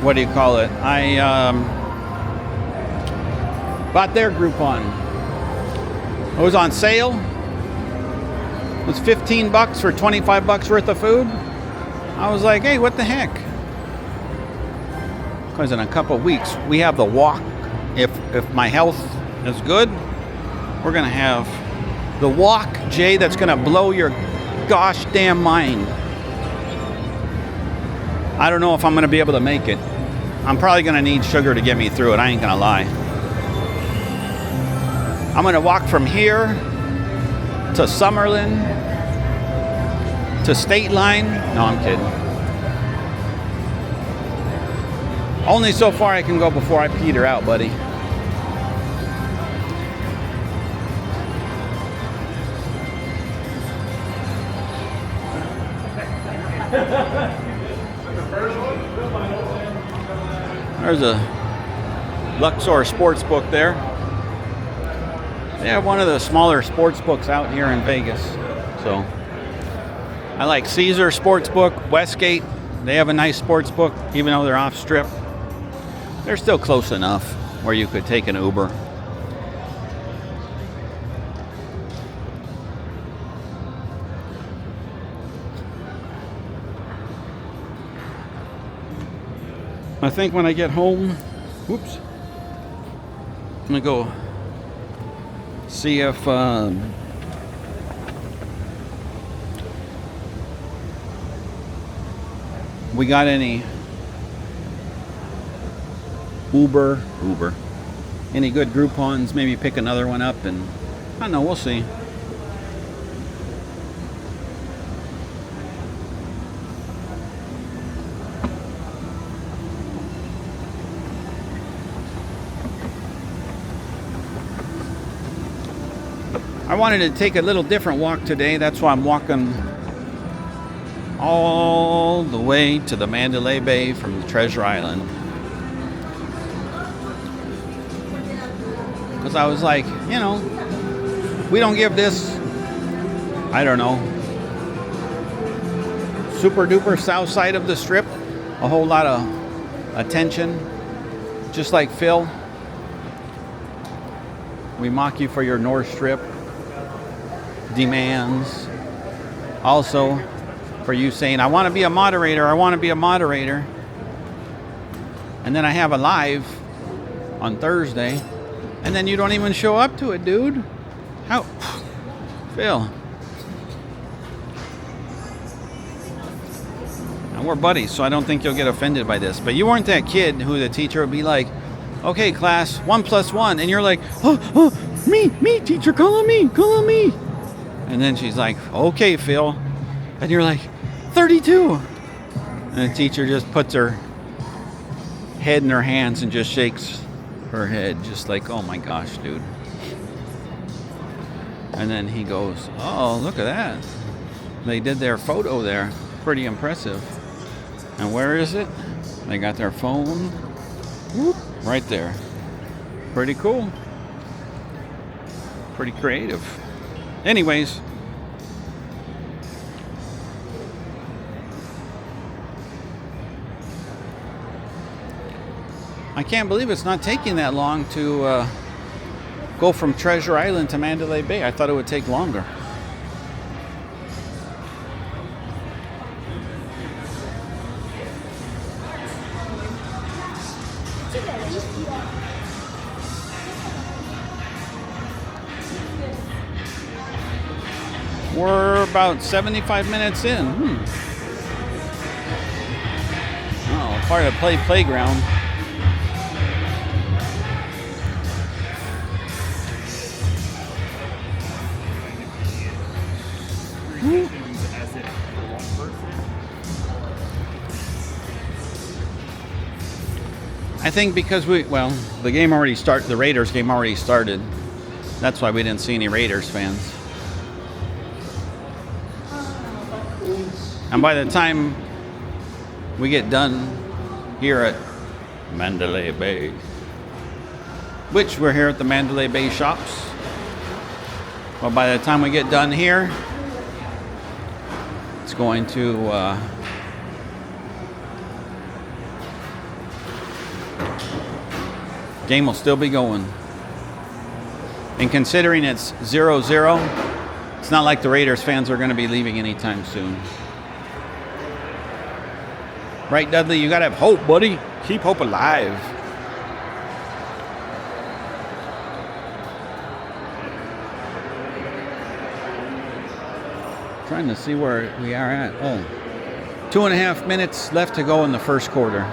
what do you call it? I bought their Groupon. It was on sale. It was $15 for $25 worth of food. I was like, hey, what the heck? Because in a couple of weeks, we have the walk. If my health is good, we're going to have the walk, Jay, that's going to blow your gosh damn mind. I don't know if I'm going to be able to make it. I'm probably going to need sugar to get me through it. I ain't going to lie. I'm going to walk from here to Summerlin to State Line. No, I'm kidding. Only so far I can go before I peter out, buddy. There's a Luxor sports book there. They have one of the smaller sports books out here in Vegas. So I like Caesar Sportsbook, Westgate. They have a nice sports book, even though they're off strip. They're still close enough where you could take an Uber. I think when I get home, whoops, I'm gonna go see if we got any Uber, any good Groupons, maybe pick another one up, and I don't know, we'll see. I wanted to take a little different walk today. That's why I'm walking all the way to the Mandalay Bay from the Treasure Island. Because I was like, you know, we don't give this, I don't know, super duper south side of the strip a whole lot of attention. Just like Phil, we mock you for your North Strip demands. Also, for you saying, I want to be a moderator, I want to be a moderator. And then I have a live on Thursday, and then you don't even show up to it, dude. How? Phil. And we're buddies, so I don't think you'll get offended by this. But you weren't that kid who the teacher would be like, okay, class, 1 + 1. And you're like, me, teacher, call on me. And then she's like, okay, Phil. And you're like, 32. And the teacher just puts her head in her hands and just shakes her head, just like, oh my gosh, dude. And then he goes, oh, look at that. They did their photo there. Pretty impressive. And where is it? They got their phone. Whoop, right there. Pretty cool. Pretty creative. Anyways, I can't believe it's not taking that long to go from Treasure Island to Mandalay Bay. I thought it would take longer. We're about 75 minutes in. Oh, part of the playground. I think because the game already started, the Raiders game already started. That's why we didn't see any Raiders fans. And by the time we get done here at Mandalay Bay, which we're here at the Mandalay Bay shops, but by the time we get done here, it's going to Game will still be going. And considering it's 0-0, it's not like the Raiders fans are going to be leaving anytime soon. Right, Dudley? You got to have hope, buddy. Keep hope alive. Trying to see where we are at. Oh, 2.5 minutes left to go in the first quarter.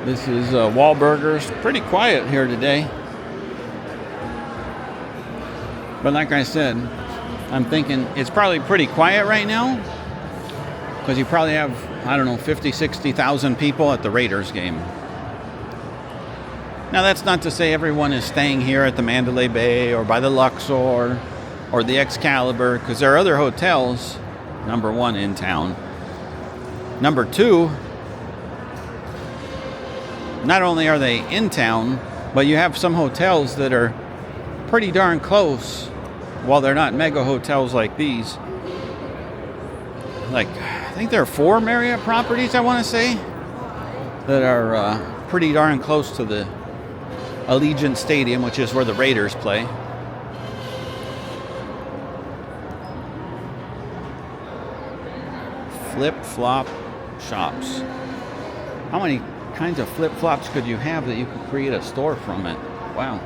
This is Wahlburgers. Pretty quiet here today. But like I said, I'm thinking it's probably pretty quiet right now because you probably have, I don't know, 50, 60,000 people at the Raiders game. Now, that's not to say everyone is staying here at the Mandalay Bay or by the Luxor or the Excalibur, because there are other hotels, number one, in town. Number two, not only are they in town, but you have some hotels that are pretty darn close, while they're not mega hotels like these. Like, I think there are 4 Marriott properties, I want to say, that are pretty darn close to the Allegiant Stadium, which is where the Raiders play. Flip-flop shops. How many kinds of flip-flops could you have that you could create a store from it? Wow.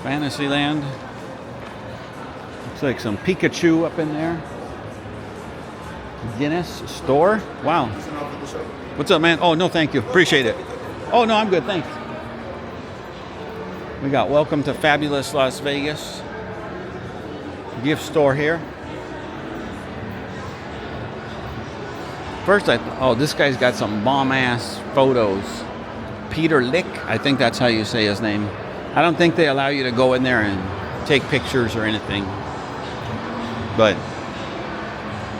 Fantasyland. Looks like some Pikachu up in there. Guinness store. Wow. What's up, man? Oh, no, thank you. Appreciate it. Oh, no, I'm good. Thanks. We got Welcome to Fabulous Las Vegas. Gift store here. First, oh, this guy's got some bomb-ass photos. Peter Lick, I think that's how you say his name. I don't think they allow you to go in there and take pictures or anything. But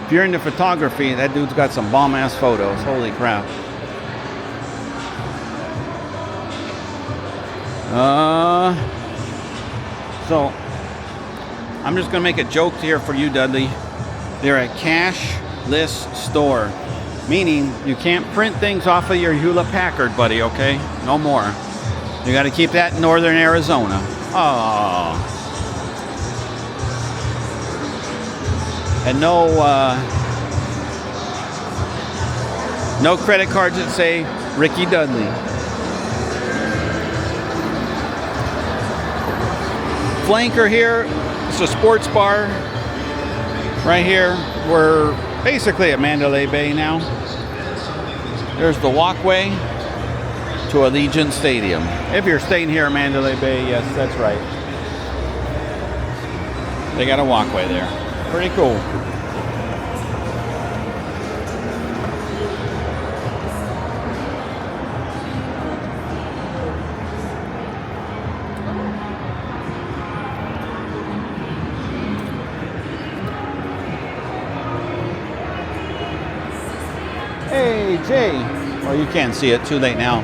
if you're into photography, that dude's got some bomb-ass photos. Holy crap. So, I'm just going to make a joke here for you, Dudley. They're a cashless store. Meaning, you can't print things off of your Hewlett-Packard, buddy, okay? No more. You got to keep that in northern Arizona. Oh. And no credit cards that say Ricky Dudley. Flanker here. It's a sports bar right here. We're basically at Mandalay Bay now. There's the walkway to Allegiant Stadium. If you're staying here at Mandalay Bay, yes, that's right. They got a walkway there. Pretty cool. Hey, Jay. Well, you can't see it. Too late now.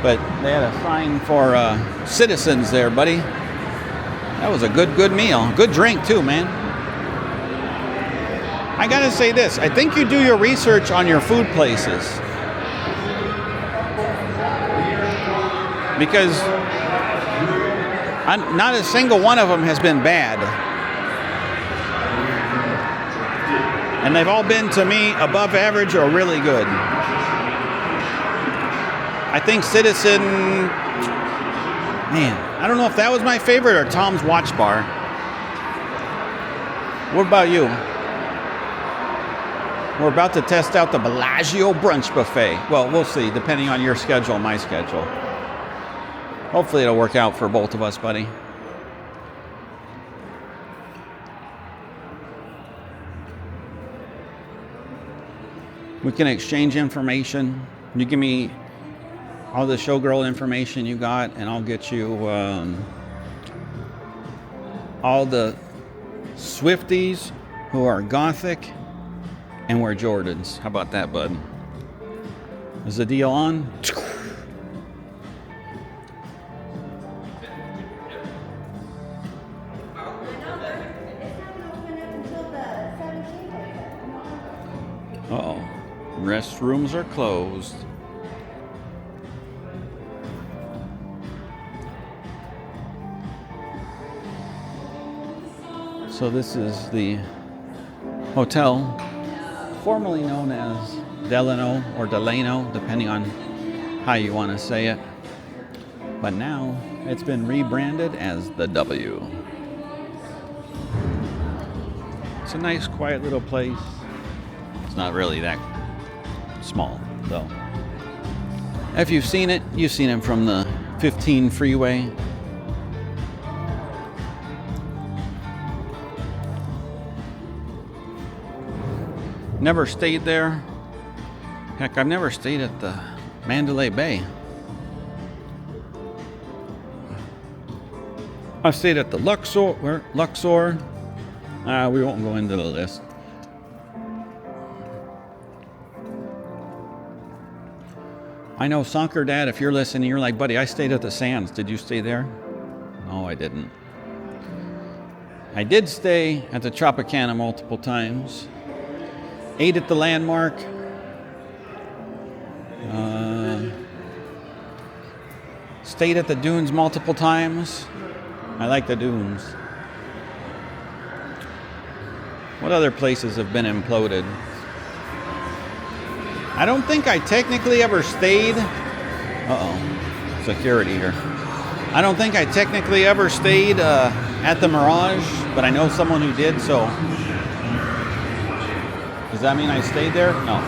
But they had a sign for citizens there, buddy. That was a good meal. Good drink, too, man. I gotta say this. I think you do your research on your food places. Because not a single one of them has been bad. And they've all been, to me, above average or really good. I think Citizen, man, I don't know if that was my favorite or Tom's Watch Bar. What about you? We're about to test out the Bellagio Brunch Buffet. Well, we'll see, depending on your schedule and my schedule. Hopefully it'll work out for both of us, buddy. We can exchange information. You give me all the Showgirl information you got, and I'll get you all the Swifties who are Gothic and wear Jordans. How about that, bud? Is the deal on? Uh-oh. Restrooms are closed. So this is the hotel, formerly known as Delano or Delano, depending on how you want to say it. But now it's been rebranded as the W. It's a nice, quiet little place. It's not really that small, though. If you've seen it, you've seen it from the 15 freeway. Never stayed there. Heck, I've never stayed at the Mandalay Bay. I've stayed at the Luxor. We won't go into the list. I know, Soccer Dad, if you're listening, you're like, buddy, I stayed at the Sands. Did you stay there? No, I didn't. I did stay at the Tropicana multiple times. Ate at the Landmark. Stayed at the Dunes multiple times. I like the Dunes. What other places have been imploded? I don't think I technically ever stayed. Uh-oh. Security here. I don't think I technically ever stayed at the Mirage, but I know someone who did, so... Does that mean I stayed there? No.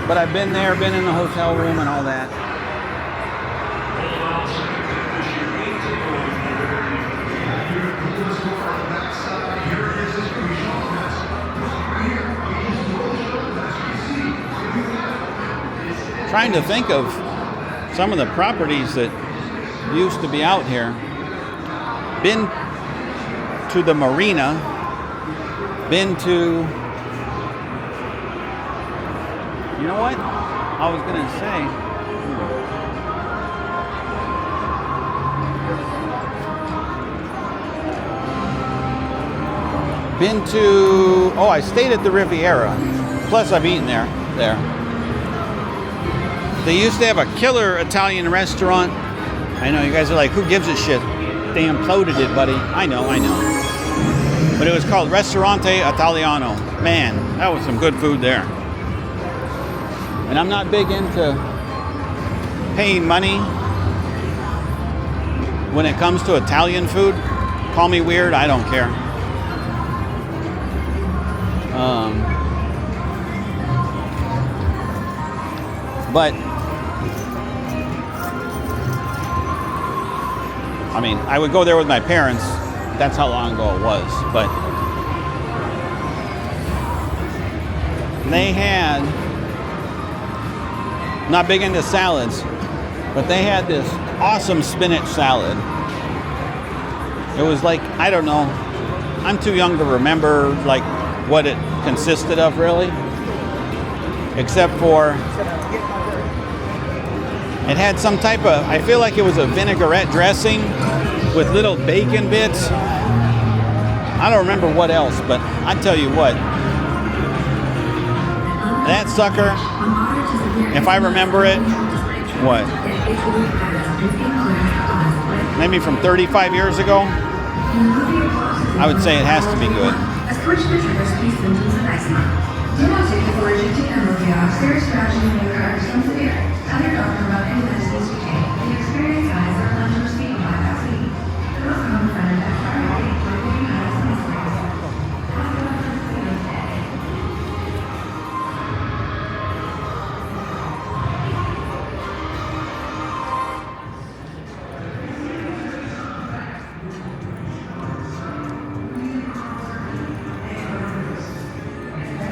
But I've been there, been in the hotel room and all that. Trying to think of some of the properties that used to be out here. Been to the marina. Been to... You know what? I was going to say. Been to... Oh, I stayed at the Riviera. Plus, I've eaten there. They used to have a killer Italian restaurant. I know, you guys are like, who gives a shit? They imploded it, buddy. I know. But it was called Ristorante Italiano. Man, that was some good food there. And I'm not big into paying money when it comes to Italian food. Call me weird, I don't care. But I mean, I would go there with my parents. That's how long ago it was. But they had, not big into salads, but they had this awesome spinach salad. It was like, I don't know, I'm too young to remember like what it consisted of really, except for it had some type of, I feel like it was a vinaigrette dressing with little bacon bits. I don't remember what else, but I tell you what, that sucker, if I remember it, what? Maybe from 35 years ago? I would say it has to be good.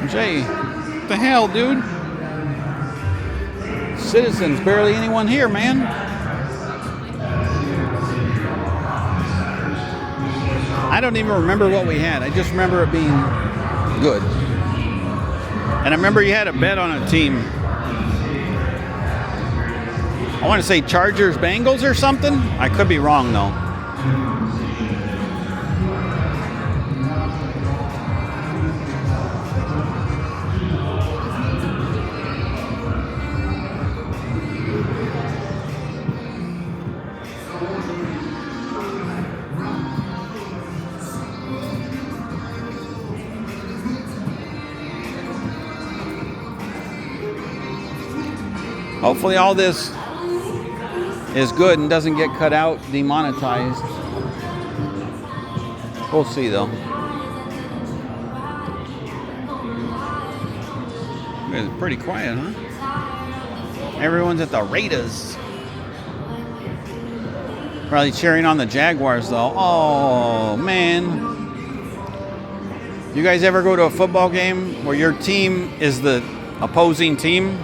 Jay, what the hell, dude? Citizens, barely anyone here, man. I don't even remember what we had. I just remember it being good. And I remember you had a bet on a team. I want to say Chargers Bengals or something. I could be wrong though. Hopefully all this is good and doesn't get cut out, demonetized. We'll see though. It's pretty quiet, huh? Everyone's at the Raiders. Probably cheering on the Jaguars though. Oh man. You guys ever go to a football game where your team is the opposing team?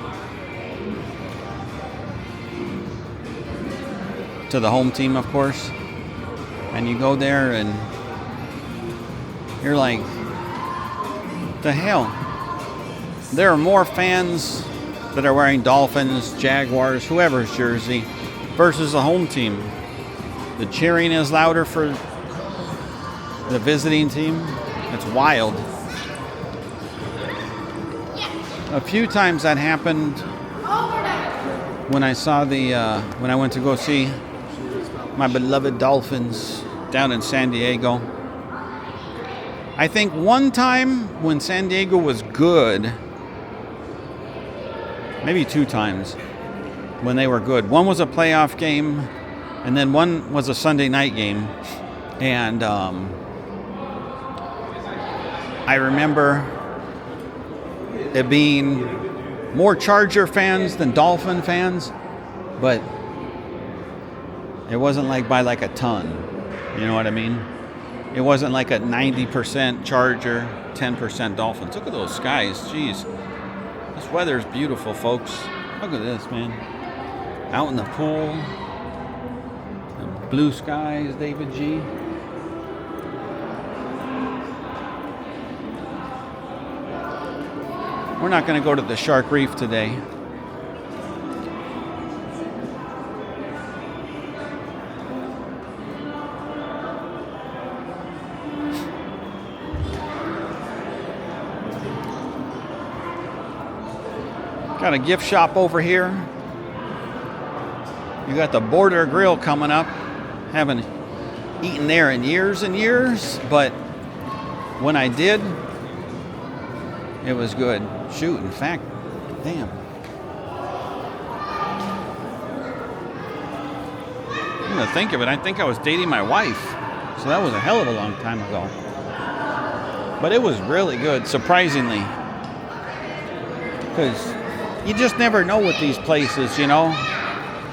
To the home team, of course. And you go there and you're like, the hell? There are more fans that are wearing Dolphins, Jaguars, whoever's jersey versus the home team. The cheering is louder for the visiting team. It's wild. A few times that happened when I saw when I went to go see my beloved Dolphins down in San Diego. I think one time when San Diego was good, maybe two times when they were good. One was a playoff game, and then one was a Sunday night game. And I remember it being more Charger fans than Dolphin fans, but it wasn't like by like a ton. You know what I mean? It wasn't like a 90% Charger, 10% Dolphins. Look at those skies. Jeez. This weather is beautiful, folks. Look at this, man. Out in the pool. The blue skies, David G. We're not going to go to the Shark Reef today. Got a gift shop over here. You got the Border Grill coming up. Haven't eaten there in years and years, but when I did, it was good. Shoot, in fact, damn. I'm gonna think of it. I think I was dating my wife, so that was a hell of a long time ago. But it was really good, surprisingly, because you just never know with these places, you know.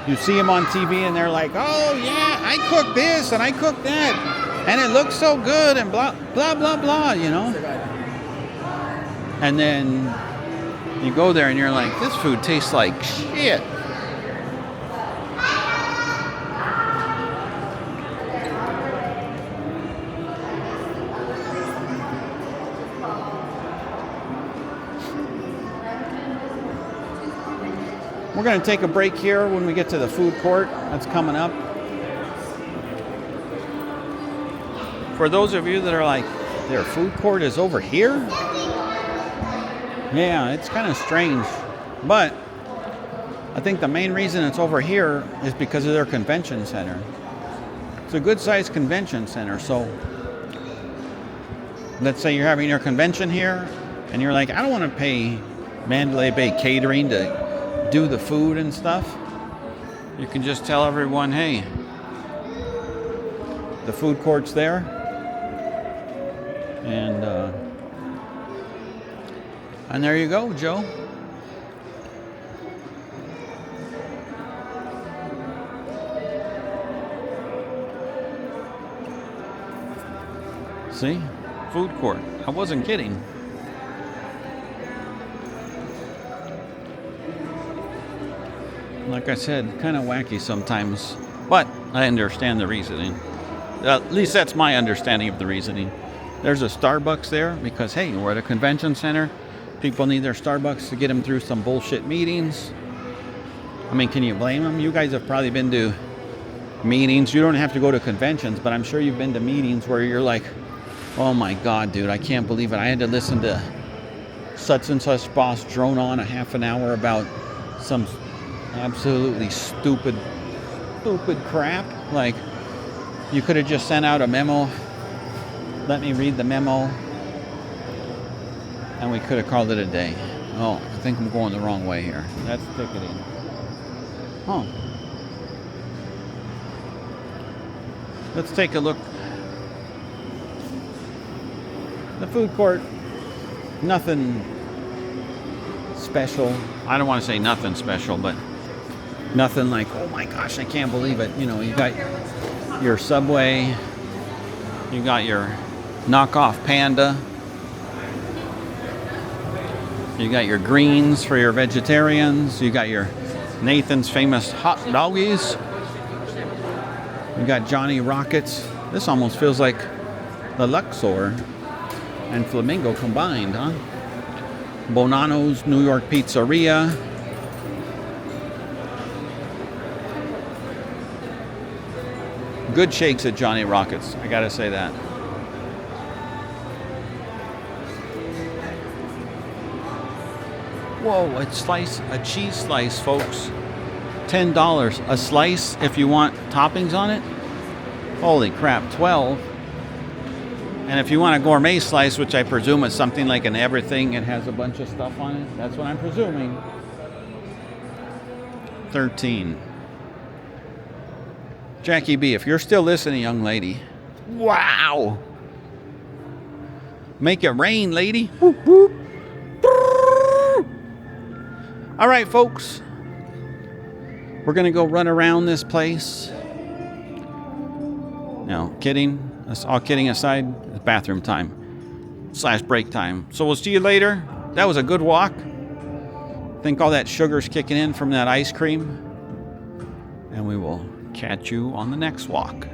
You see them on TV and they're like, oh yeah, I cooked this and I cooked that and it looks so good and blah, blah, blah, blah, you know. And then you go there and you're like, this food tastes like shit. We're going to take a break here when we get to the food court. That's coming up. For those of you that are like, their food court is over here? Yeah, it's kind of strange. But I think the main reason it's over here is because of their convention center. It's a good-sized convention center. So let's say you're having your convention here and you're like, I don't want to pay Mandalay Bay Catering to do the food and stuff. You can just tell everyone, hey, the food court's there, and there you go, Joe. See, food court. I wasn't kidding. Like I said, kind of wacky sometimes, but I understand the reasoning. At least that's my understanding of the reasoning. There's a Starbucks there because, hey, we're at a convention center. People need their Starbucks to get them through some bullshit meetings. I mean, can you blame them? You guys have probably been to meetings. You don't have to go to conventions, but I'm sure you've been to meetings where you're like, oh my God, dude, I can't believe it. I had to listen to such and such boss drone on a half an hour about some absolutely stupid crap. Like, you could have just sent out a memo. Let me read the memo. And we could have called it a day. Oh, I think I'm going the wrong way here. That's ticketing. Huh. Let's take a look. The food court, nothing special. I don't want to say nothing special, but nothing like, oh my gosh, I can't believe it. You know, you got your Subway, you got your knockoff Panda, you got your greens for your vegetarians, you got your Nathan's famous hot doggies, you got Johnny Rockets. This almost feels like the Luxor and Flamingo combined, huh? Bonanno's New York Pizzeria. Good shakes at Johnny Rockets, I gotta say that. Whoa, a cheese slice, folks. $10 a slice if you want toppings on it. Holy crap, 12. And if you want a gourmet slice, which I presume is something like an everything, it has a bunch of stuff on it. That's what I'm presuming. 13. Jackie B, if you're still listening, young lady. Wow. Make it rain, lady. Whoop, whoop. All right, folks. We're going to go run around this place. No, kidding. All kidding aside, it's bathroom time / break time. So we'll see you later. That was a good walk. I think all that sugar's kicking in from that ice cream. And we will catch you on the next walk.